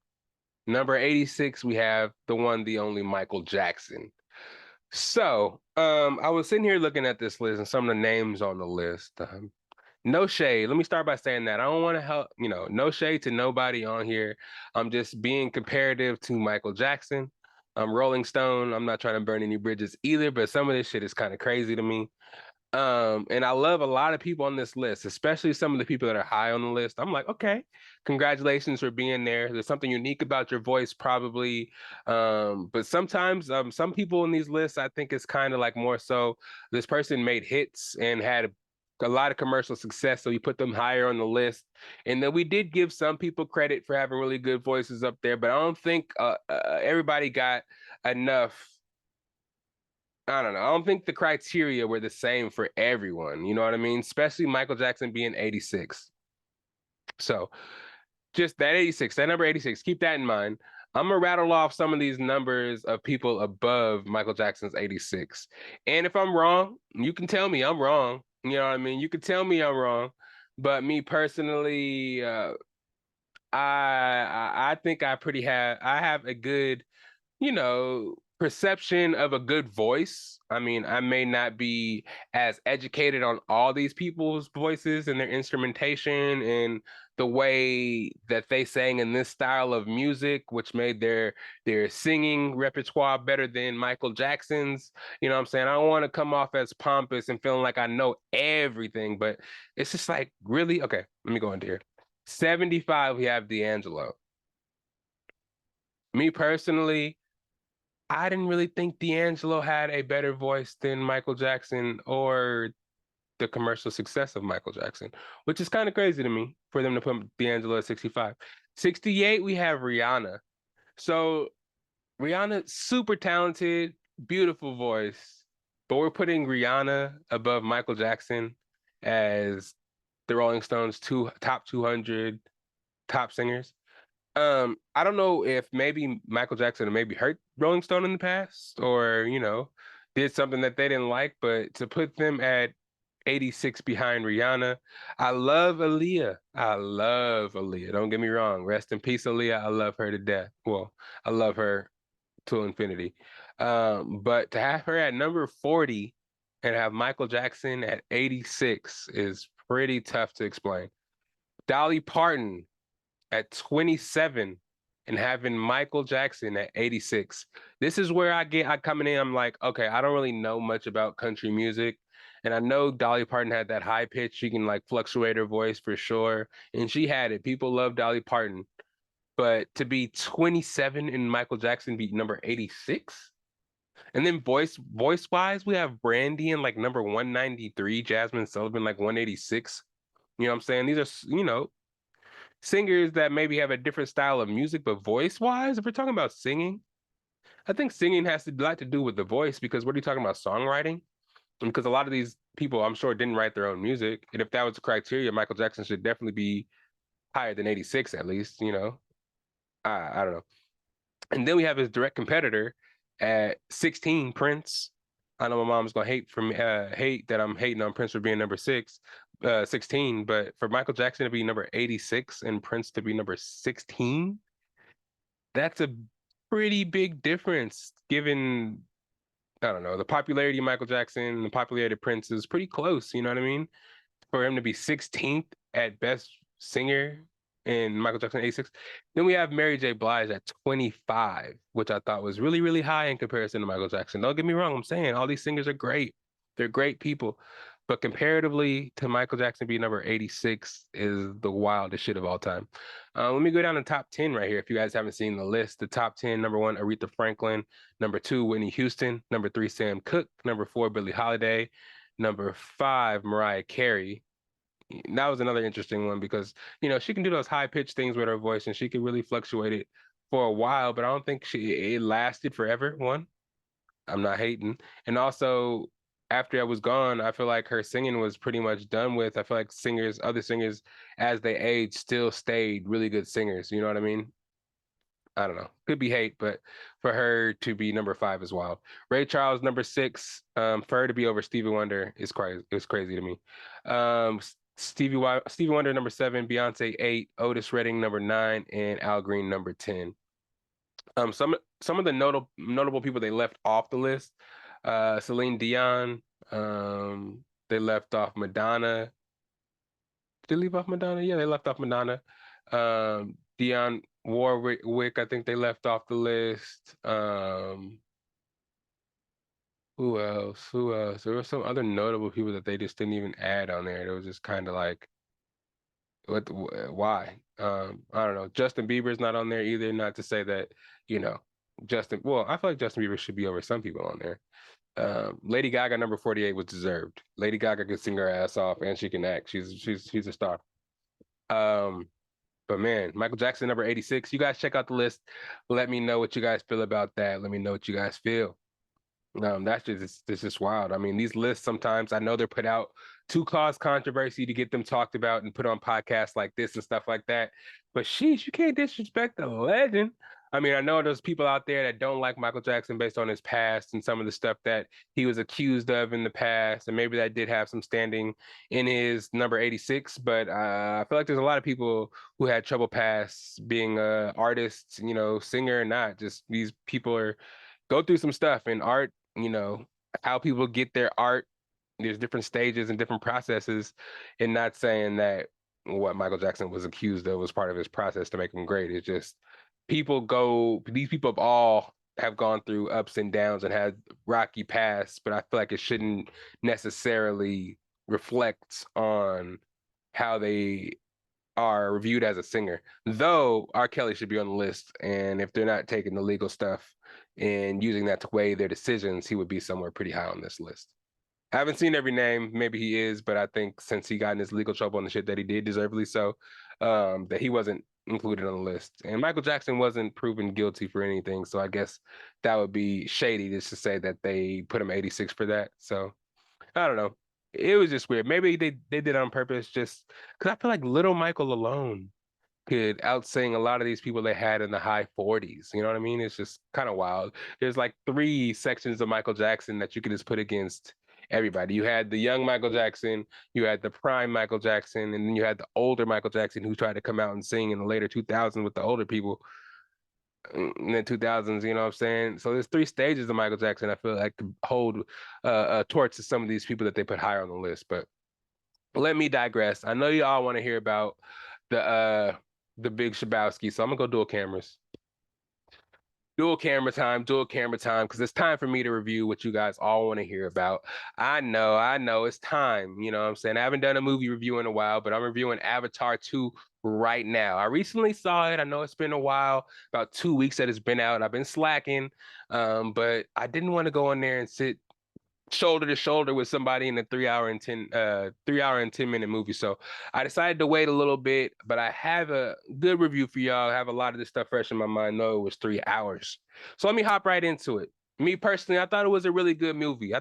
Number 86, we have the one, the only Michael Jackson. So, I was sitting here looking at this list and some of the names on the list. No shade. Let me start by saying that I don't want to help, no shade to nobody on here. I'm just being comparative to Michael Jackson. Rolling Stone, I'm not trying to burn any bridges either, but some of this shit is kind of crazy to me. And I love a lot of people on this list, especially some of the people that are high on the list. I'm like, okay, congratulations for being there. There's something unique about your voice, probably. But sometimes, some people in these lists, I think it's kind of like more so this person made hits and had a lot of commercial success, so we put them higher on the list. And then we did give some people credit for having really good voices up there, but I don't think everybody got enough. I don't know. I don't think the criteria were the same for everyone. You know what I mean? Especially Michael Jackson being 86. So just that 86, that number 86, keep that in mind. I'm gonna rattle off some of these numbers of people above Michael Jackson's 86. And if I'm wrong, you can tell me I'm wrong. You know what I mean? You can tell me I'm wrong. But me personally, I think I have a good, perception of a good voice. I mean, I may not be as educated on all these people's voices and their instrumentation and the way that they sang in this style of music, which made their singing repertoire better than Michael Jackson's. You know what I'm saying? I don't want to come off as pompous and feeling like I know everything, but it's just like, really? Okay, let me go into here. 75, we have D'Angelo. Me personally, I didn't really think D'Angelo had a better voice than Michael Jackson or the commercial success of Michael Jackson, which is kind of crazy to me for them to put D'Angelo at 65. 68, we have Rihanna. So Rihanna, super talented, beautiful voice, but we're putting Rihanna above Michael Jackson as the Rolling Stones top 200 top singers. I don't know if maybe Michael Jackson maybe hurt Rolling Stone in the past or, did something that they didn't like, but to put them at 86 behind Rihanna, I love Aaliyah. I love Aaliyah. Don't get me wrong. Rest in peace, Aaliyah. I love her to death. Well, I love her to infinity. But to have her at number 40 and have Michael Jackson at 86 is pretty tough to explain. Dolly Parton at 27 and having Michael Jackson at 86. This is where I coming in, I'm like, okay, I don't really know much about country music. And I know Dolly Parton had that high pitch. She can like fluctuate her voice for sure. And she had it. People love Dolly Parton. But to be 27 and Michael Jackson be number 86? And then voice wise, we have Brandy in like number 193, Jasmine Sullivan like 186. You know what I'm saying? These are, singers that maybe have a different style of music, but voice wise, if we're talking about singing, I think singing has a lot to do with the voice because what are you talking about songwriting? And because a lot of these people, I'm sure, didn't write their own music. And if that was the criteria, Michael Jackson should definitely be higher than 86 at least, I don't know. And then we have his direct competitor at 16, Prince. I know my mom's gonna hate that I'm hating on Prince for being number 16, but for Michael Jackson to be number 86 and Prince to be number 16, that's a pretty big difference given, I don't know, the popularity of Michael Jackson, the popularity of Prince is pretty close, you know what I mean? For him to be 16th at best singer and Michael Jackson 86. Then we have Mary J. Blige at 25, which I thought was really, really high in comparison to Michael Jackson. Don't get me wrong, I'm saying all these singers are great. They're great people. But comparatively to Michael Jackson being number 86 is the wildest shit of all time. Let me go down the top 10 right here. If you guys haven't seen the list, the top 10, number one, Aretha Franklin. Number two, Whitney Houston. Number three, Sam Cooke. Number four, Billie Holiday. Number five, Mariah Carey. That was another interesting one because she can do those high pitched things with her voice and she could really fluctuate it for a while, but I don't think it lasted forever. One, I'm not hating, and also after I was gone, I feel like her singing was pretty much done with. I feel like other singers, as they age, still stayed really good singers. You know what I mean? I don't know. Could be hate, but for her to be number five is wild. Ray Charles number six. For her to be over Stevie Wonder is crazy. It's crazy to me. Stevie Wonder number seven, Beyonce eight, Otis Redding number nine, and Al Green number 10. Some of the notable people they left off the list. Celine Dion. They left off Madonna. Did they leave off Madonna? Yeah, they left off Madonna. Dion Warwick, I think they left off the list. Who else? Who else? There were some other notable people that they just didn't even add on there. It was just kind of like, why? I don't know. Justin Bieber's not on there either. Not to say that, you know, well, I feel like Justin Bieber should be over some people on there. Lady Gaga number 48 was deserved. Lady Gaga can sing her ass off and she can act. She's a star. Um, but man, Michael Jackson number 86. You guys check out the list. Let me know what you guys feel about that. Let me know what you guys feel. That's just wild. I mean, these lists sometimes I know they're put out to cause controversy to get them talked about and put on podcasts like this and stuff like that. But sheesh, you can't disrespect the legend. I mean, I know there's people out there that don't like Michael Jackson based on his past and some of the stuff that he was accused of in the past, and maybe that did have some standing in his number 86. But I feel like there's a lot of people who had trouble past being artists, singer or not. Just these people are go through some stuff in art, how people get their art. There's different stages and different processes, and not saying that what Michael Jackson was accused of was part of his process to make him great. It's just these people have gone through ups and downs and had rocky pasts, but I feel like it shouldn't necessarily reflect on how they are reviewed as a singer. Though R. Kelly should be on the list, and if they're not taking the legal stuff and using that to weigh their decisions, he would be somewhere pretty high on this list. I haven't seen every name. Maybe he is, but I think since he got in his legal trouble on the shit that he did, deservedly so, that he wasn't included on the list. And Michael Jackson wasn't proven guilty for anything, so I guess that would be shady just to say that they put him 86 for that. So I don't know. It was just weird. Maybe they did it on purpose, just because I feel like Little Michael alone could outsing a lot of these people they had in the high 40s. You know what I mean? It's just kind of wild. There's like 3 sections of Michael Jackson that you could just put against everybody. You had the young Michael Jackson, you had the prime Michael Jackson, and then you had the older Michael Jackson who tried to come out and sing in the later 2000s with the older people in the 2000s. You know what I'm saying? So there's 3 stages of Michael Jackson. I feel like to hold a torch to some of these people that they put higher on the list. But let me digress. I know you all want to hear about the Big Shabowski, so I'm gonna go dual cameras. Dual camera time, because it's time for me to review what you guys all want to hear about. I know, it's time. You know what I'm saying? I haven't done a movie review in a while, but I'm reviewing Avatar 2 right now. I recently saw it. I know it's been a while, about 2 weeks that it's been out, and I've been slacking. But I didn't want to go in there and sit shoulder to shoulder with somebody in a 3 hour and 10 minute movie. So I decided to wait a little bit, but I have a good review for y'all. I have a lot of this stuff fresh in my mind. No, it was 3 hours. So let me hop right into it. Me personally, I thought it was a really good movie.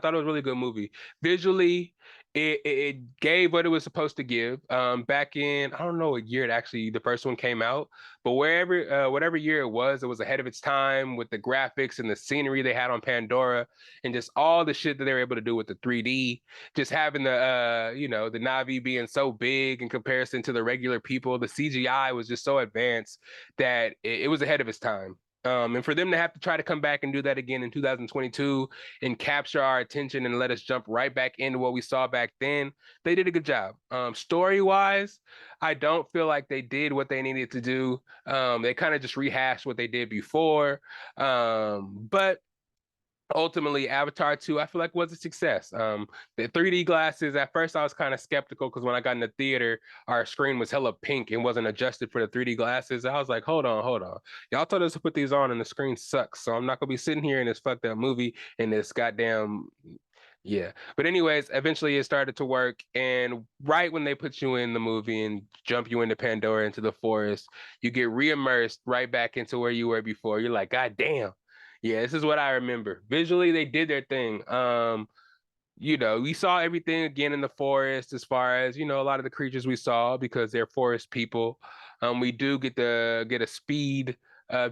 Visually, it gave what it was supposed to give. Back in, I don't know what year the first one came out, but whatever year it was ahead of its time with the graphics and the scenery they had on Pandora and just all the shit that they were able to do with the 3D. Just having the Navi being so big in comparison to the regular people, the CGI was just so advanced that it was ahead of its time. And for them to have to try to come back and do that again in 2022 and capture our attention and let us jump right back into what we saw back then, they did a good job. Story-wise, I don't feel like they did what they needed to do. They kind of just rehashed what they did before. But ultimately, Avatar 2, I feel like was a success. The 3D glasses, at first I was kind of skeptical because when I got in the theater, our screen was hella pink and wasn't adjusted for the 3D glasses. I was like, hold on. Y'all told us to put these on and the screen sucks. So I'm not going to be sitting here in this fucked up movie and this goddamn... Yeah. But anyways, eventually it started to work. And right when they put you in the movie and jump you into Pandora, into the forest, you get re-immersed right back into where you were before. You're like, God damn. Yeah, this is what I remember. Visually, they did their thing. We saw everything again in the forest as far as, a lot of the creatures we saw because they're forest people. We do get a speed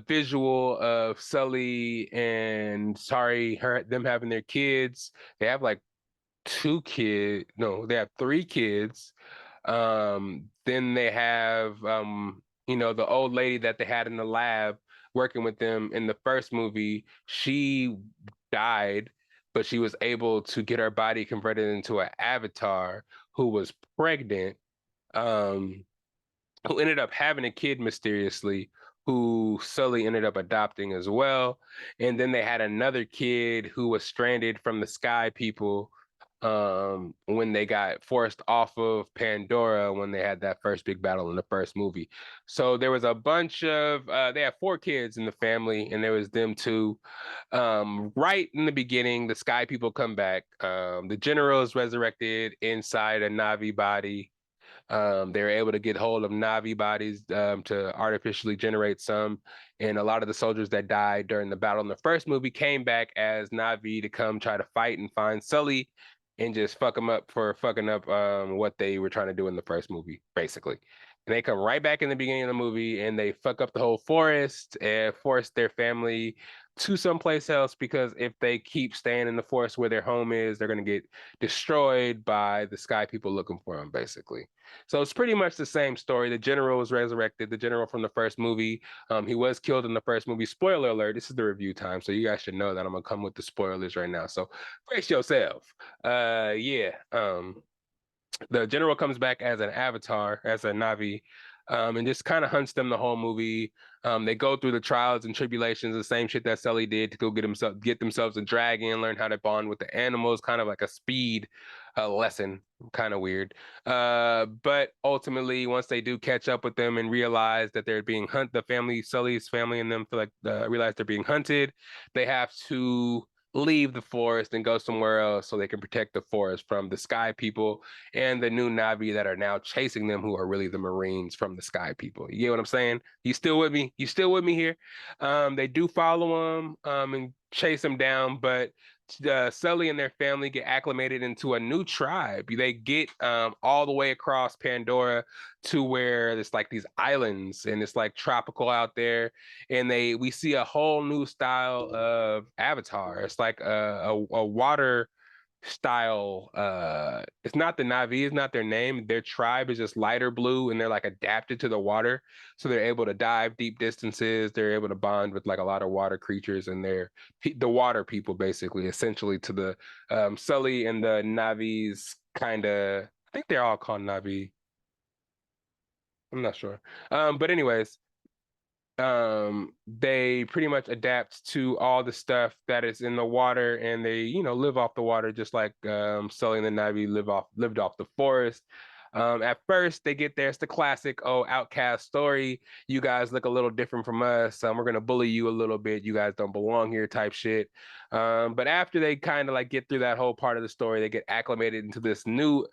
visual of Sully and them having their kids. They have like 2 kids. No, they have 3 kids. Then they have the old lady that they had in the lab working with them in the first movie. She died, but she was able to get her body converted into an avatar who was pregnant, who ended up having a kid mysteriously, who Sully ended up adopting as well. And then they had another kid who was stranded from the Sky People when they got forced off of Pandora when they had that first big battle in the first movie. So there was a bunch of they had 4 kids in the family, and there was them two. Right in the beginning, the Sky People come back. The general is resurrected inside a Na'vi body. They were able to get hold of Na'vi bodies to artificially generate some. And a lot of the soldiers that died during the battle in the first movie came back as Na'vi to come try to fight and find Sully and just fuck them up for fucking up what they were trying to do in the first movie, basically. And they come right back in the beginning of the movie and they fuck up the whole forest and force their family to someplace else, because if they keep staying in the forest where their home is, they're going to get destroyed by the Sky People looking for them, basically. So it's pretty much the same story. The general was resurrected, the general from the first movie. He was killed in the first movie. Spoiler alert, this is the review time, so you guys should know that I'm going to come with the spoilers right now. So brace yourself. Yeah. The general comes back as an avatar, as a Na'vi, and just kind of hunts them the whole movie. They go through the trials and tribulations, the same shit that Sully did to go get themselves a dragon, learn how to bond with the animals, kind of like a speed lesson, kind of weird. But ultimately, once they do catch up with them and realize that they're being hunted, Sully's family and them feel like realize they're being hunted, they have to leave the forest and go somewhere else so they can protect the forest from the Sky People and the new Na'vi that are now chasing them, who are really the Marines from the Sky People. You get what I'm saying? You still with me? You still with me here? They do follow them and chase them down, but Sully and their family get acclimated into a new tribe. They get all the way across Pandora to where there's like these islands and it's like tropical out there, and we see a whole new style of avatar. It's like a water style. It's not the Na'vi, it's not their name. Their tribe is just lighter blue, and they're like adapted to the water, so they're able to dive deep distances. They're able to bond with like a lot of water creatures, and they're the water people, basically, essentially, to the Sully and the Na'vi's kind of. I think they're all called Na'vi. I'm not sure. But anyways, they pretty much adapt to all the stuff that is in the water, and they live off the water, just like Sully and the Na'vi lived off the forest. At first they get there, it's the classic outcast story. You guys look a little different from us, we're gonna bully you a little bit, you guys don't belong here type shit. But after they kind of like get through that whole part of the story, they get acclimated into this new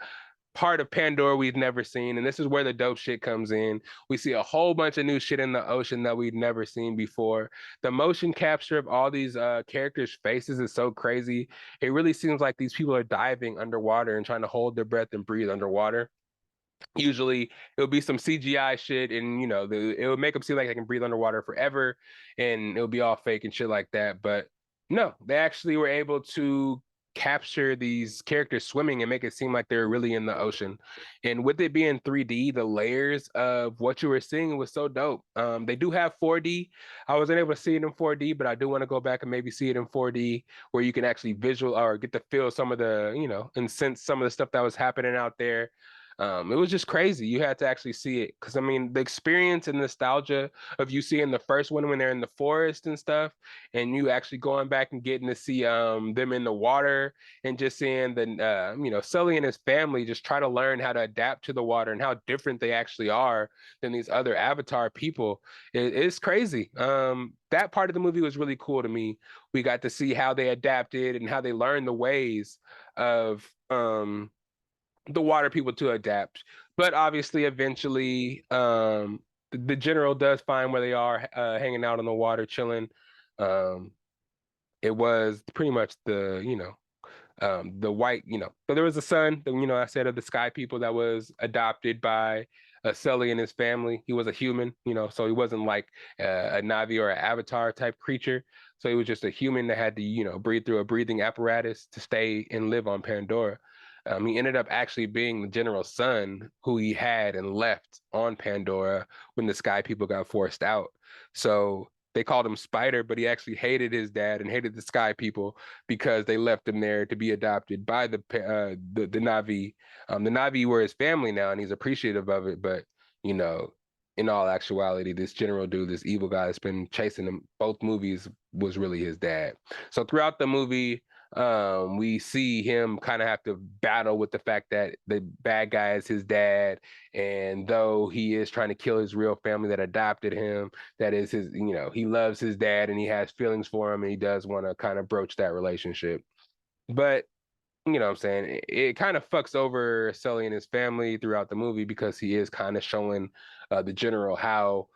part of Pandora we've never seen, and this is where the dope shit comes in. We see a whole bunch of new shit in the ocean that we've never seen before. The motion capture of all these characters' faces is so crazy. It really seems like these people are diving underwater and trying to hold their breath and breathe underwater. Usually it'll be some CGI shit, and it would make them seem like they can breathe underwater forever, and it'll be all fake and shit like that. But no, they actually were able to capture these characters swimming and make it seem like they're really in the ocean. And with it being 3D, the layers of what you were seeing was so dope. They do have 4D. I wasn't able to see it in 4D, but I do want to go back and maybe see it in 4D, where you can actually visual or get to feel some of the, and sense some of the stuff that was happening out there. It was just crazy. You had to actually see it, because I mean, the experience and nostalgia of you seeing the first one when they're in the forest and stuff, and you actually going back and getting to see them in the water, and just seeing the Sully and his family just try to learn how to adapt to the water and how different they actually are than these other Avatar people. It's crazy. That part of the movie was really cool to me. We got to see how they adapted and how they learned the ways of the water people to adapt. But obviously, eventually, the general does find where they are, hanging out on the water, chilling. It was pretty much the white, so there was a son, I said, of the Sky People that was adopted by Sully and his family. He was a human, so he wasn't like a Na'vi or an Avatar type creature. So he was just a human that had to, breathe through a breathing apparatus to stay and live on Pandora. He ended up actually being the general's son, who he had and left on Pandora when the Sky People got forced out. So they called him Spider, but he actually hated his dad and hated the Sky People because they left him there to be adopted by the Na'vi. The Na'vi were his family now, and he's appreciative of it. But in all actuality, this general dude, this evil guy that's been chasing him both movies was really his dad. So throughout the movie, we see him kind of have to battle with the fact that the bad guy is his dad, and though he is trying to kill his real family that adopted him, that is his, he loves his dad and he has feelings for him, and he does want to kind of broach that relationship. But you know what I'm saying? It kind of fucks over Sully and his family throughout the movie because he is kind of showing the general how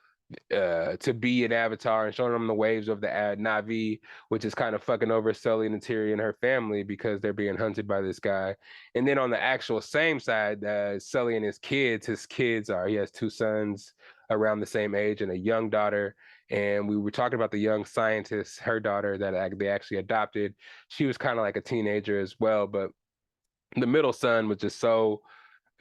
to be an avatar and showing them the waves of the Na'vi, which is kind of fucking over Sully and Interior and her family because they're being hunted by this guy. And then on the actual same side, Sully and his kids are, he has two sons around the same age and a young daughter. And we were talking about the young scientist, her daughter that they actually adopted. She was kind of like a teenager as well, but the middle son was just so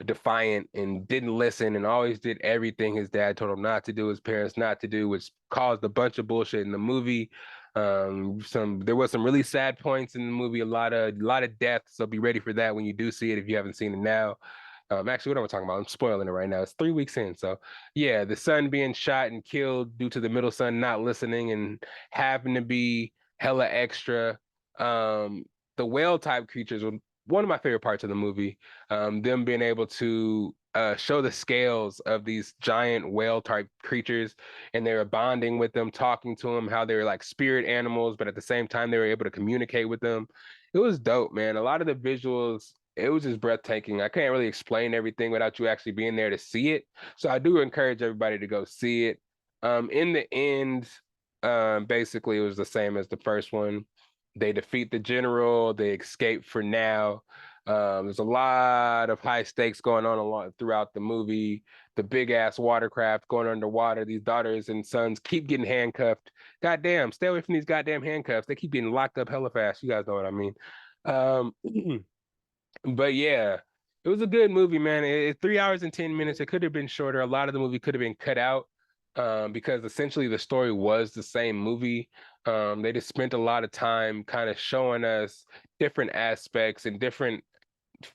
defiant and didn't listen and always did everything his dad told him not to do, his parents not to do, which caused a bunch of bullshit in the movie. There was some really sad points in the movie, a lot of death. So be ready for that when you do see it if you haven't seen it now. Actually, what am I talking about? I'm spoiling it right now. It's 3 weeks in. So yeah, the son being shot and killed due to the middle son not listening and having to be hella extra. The whale type creatures were one of my favorite parts of the movie. Them being able to show the scales of these giant whale type creatures, and they were bonding with them, talking to them, how they were like spirit animals, but at the same time they were able to communicate with them. It was dope, man. A lot of the visuals, it was just breathtaking. I can't really explain everything without you actually being there to see it. So I do encourage everybody to go see it. In the end, basically it was the same as the first one. They defeat the general. They escape for now. There's a lot of high stakes going on a lot throughout the movie. The big ass watercraft going underwater. These daughters and sons keep getting handcuffed. Goddamn, stay away from these goddamn handcuffs. They keep getting locked up hella fast. You guys know what I mean. Um, but yeah, it was a good movie, man. 3 hours and 10 minutes. It could have been shorter. A lot of the movie could have been cut out because essentially the story was the same movie. They just spent a lot of time kind of showing us different aspects and different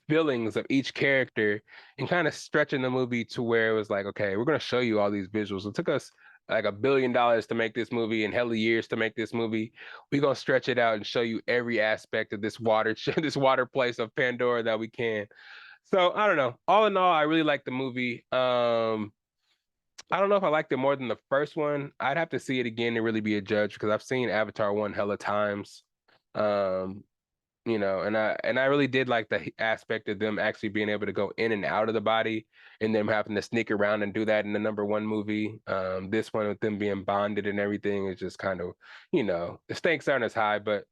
feelings of each character and kind of stretching the movie to where it was like, okay, we're going to show you all these visuals. It took us like $1 billion to make this movie and hella years to make this movie. We're going to stretch it out and show you every aspect of this water, this water place of Pandora that we can. So I don't know. All in all, I really like the movie. I don't know if I liked it more than the first one. I'd have to see it again to really be a judge because I've seen Avatar one hella times. Um, and I really did like the aspect of them actually being able to go in and out of the body and them having to sneak around and do that in the number one movie. This one with them being bonded and everything is just kind of, the stakes aren't as high, but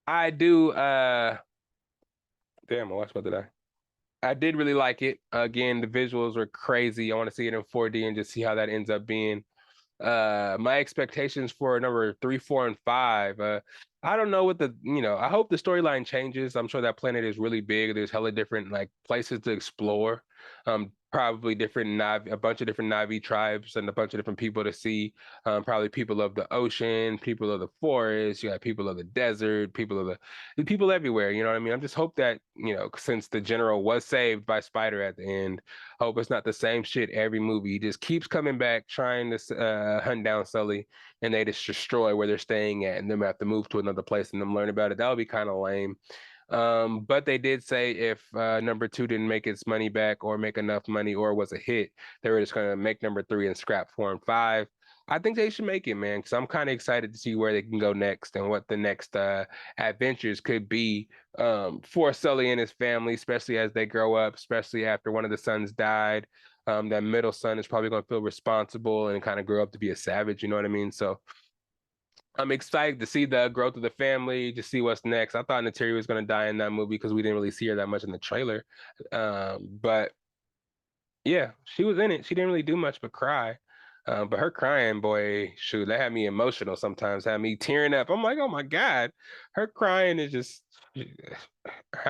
I do damn, I watched about that. I did really like it. Again, the visuals were crazy. I want to see it in 4D and just see how that ends up being. My expectations for number 3, 4, and 5. I don't know what I hope the storyline changes. I'm sure that planet is really big. There's hella different like places to explore. Probably a bunch of different Na'vi tribes and a bunch of different people to see. Probably people of the ocean, people of the forest. You got people of the desert, people everywhere. You know what I mean? I just hope that since the general was saved by Spider at the end, hope it's not the same shit every movie. He just keeps coming back trying to hunt down Sully, and they just destroy where they're staying at, and then have to move to another place and them learn about it. That would be kind of lame. But they did say if number 2 didn't make its money back or make enough money or was a hit, they were just going to make number 3 and scrap 4 and 5. I think they should make it, man, because I'm kind of excited to see where they can go next and what the next adventures could be for Sully and his family, especially as they grow up, especially after one of the sons died. That middle son is probably going to feel responsible and kind of grow up to be a savage, you know what I mean? So I'm excited to see the growth of the family, to see what's next. I thought Nateri was going to die in that movie because we didn't really see her that much in the trailer. But yeah, she was in it. She didn't really do much but cry. But her crying, boy, shoot, that had me emotional sometimes, had me tearing up. I'm like, oh my God, her crying is just,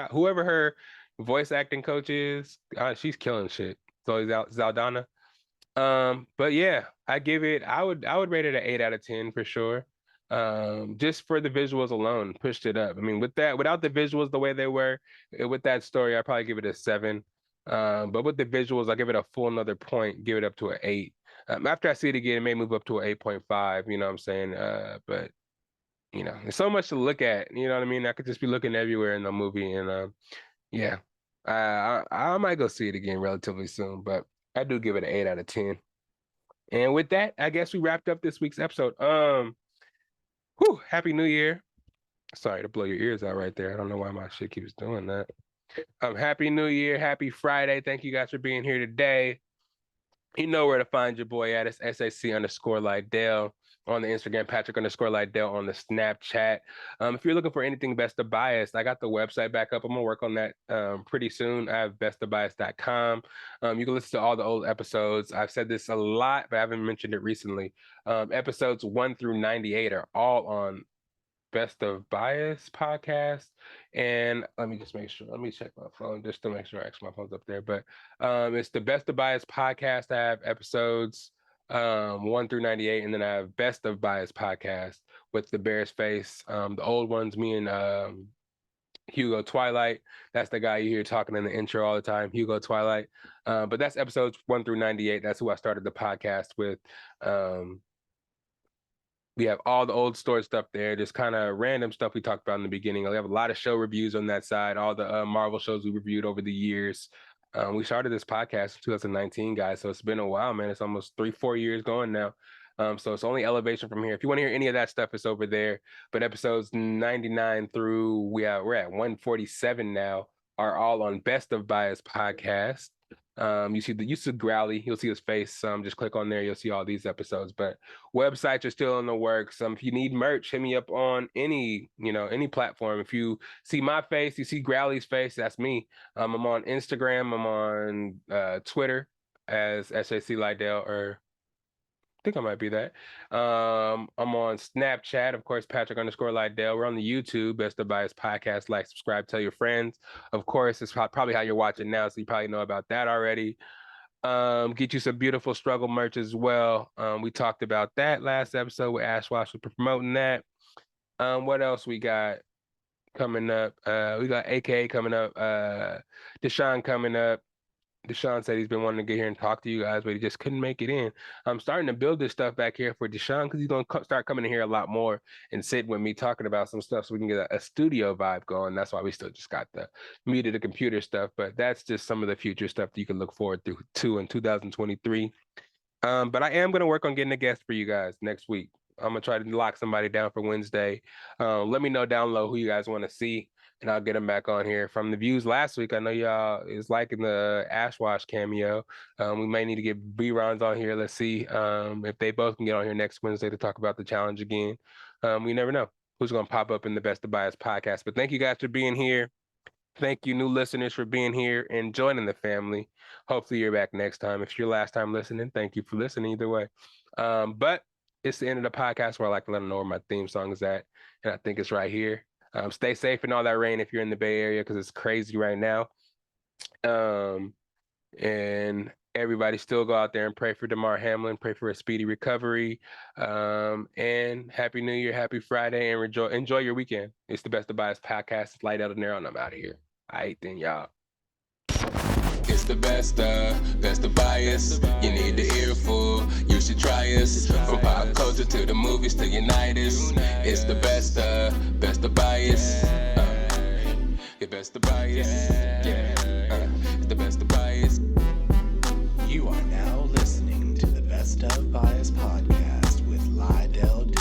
whoever her voice acting coach is, she's killing shit. So Zaldana. But yeah, I would rate it an 8 out of 10 for sure. Just for the visuals alone, pushed it up. I mean, without the visuals the way they were, with that story, I'd probably give it a 7. But with the visuals, I'll give it a full another point, give it up to an 8. After I see it again, it may move up to an 8.5. You know what I'm saying? But there's so much to look at. You know what I mean? I could just be looking everywhere in the movie, and yeah, I might go see it again relatively soon. But I do give it an 8 out of 10. And with that, I guess we wrapped up this week's episode. Happy New Year. Sorry to blow your ears out right there. I don't know why my shit keeps doing that. Happy New Year, happy Friday. Thank you guys for being here today. You know where to find your boy at. It's SAC_Lydell on the Instagram, Patrick_Lydell on the Snapchat. If you're looking for anything Best of Bias, I got the website back up. I'm gonna work on that pretty soon. I have bestofbias.com. You can listen to all the old episodes. I've said this a lot, but I haven't mentioned it recently. Episodes 1 through 98 are all on Best of Bias podcast. And let me just make sure. Let me check my phone just to make sure actually my phone's up there. But it's the Best of Bias podcast. I have episodes 1 through 98, and then I have Best of Bias podcast with the Bear's Face. The old ones, me and Hugo Twilight. That's the guy you hear talking in the intro all the time, Hugo Twilight. But that's episodes 1 through 98. That's who I started the podcast with. We have all the old story stuff there, just kind of random stuff we talked about in the beginning. We have a lot of show reviews on that side, all the Marvel shows we reviewed over the years. We started this podcast in 2019, guys, so it's been a while, man. It's almost 3-4 years going now. So it's only elevation from here. If you want to hear any of that stuff, it's over there. But episodes 99 through we're at 147 now are all on Best of Bias podcast. You see Growly, you'll see his face. Just click on there, you'll see all these episodes. But websites are still in the works. If you need merch, hit me up on any platform. If you see my face, you see Growly's face, that's me. I'm on Instagram, I'm on Twitter as SAC Lydell, or I think I might be that. I'm on Snapchat, of course, Patrick_Lydell. We're on the YouTube, Best of Bias Podcast. Like, subscribe, tell your friends. Of course, it's probably how you're watching now, so you probably know about that already. Get you some beautiful struggle merch as well. We talked about that last episode with Ash Wash. We're promoting that. What else we got coming up? We got AKA coming up. Deshaun coming up. Deshaun said he's been wanting to get here and talk to you guys, but he just couldn't make it in. I'm starting to build this stuff back here for Deshaun because he's going to start coming in here a lot more and sitting with me talking about some stuff so we can get a studio vibe going. That's why we still just got the muted the computer stuff, but that's just some of the future stuff that you can look forward to in 2023. But I am going to work on getting a guest for you guys next week. I'm going to try to lock somebody down for Wednesday. Let me know down low who you guys want to see, and I'll get them back on here. From the views last week, I know y'all is liking the Ash Wash cameo. We may need to get B-Rons on here. Let's see if they both can get on here next Wednesday to talk about the challenge again. We never know who's going to pop up in the Best of Bias podcast. But thank you guys for being here. Thank you, new listeners, for being here and joining the family. Hopefully you're back next time. If it's your last time listening, thank you for listening either way. But it's the end of the podcast where I like to let them know where my theme song is at, and I think it's right here. Stay safe in all that rain if you're in the Bay Area because it's crazy right now. And everybody still go out there and pray for Damar Hamlin, pray for a speedy recovery. And Happy New Year, Happy Friday, and enjoy your weekend. It's the Best of Bias podcast. It's Lydell Dinero, and I'm out of here. All right, then, y'all. It's the best of Bias. You need the earful, you should try us. From pop culture to the movies to unite us. It's the best of Bias. The Best of Bias. Yeah, it's the Best of Bias. You are now listening to the Best of Bias podcast with Lydell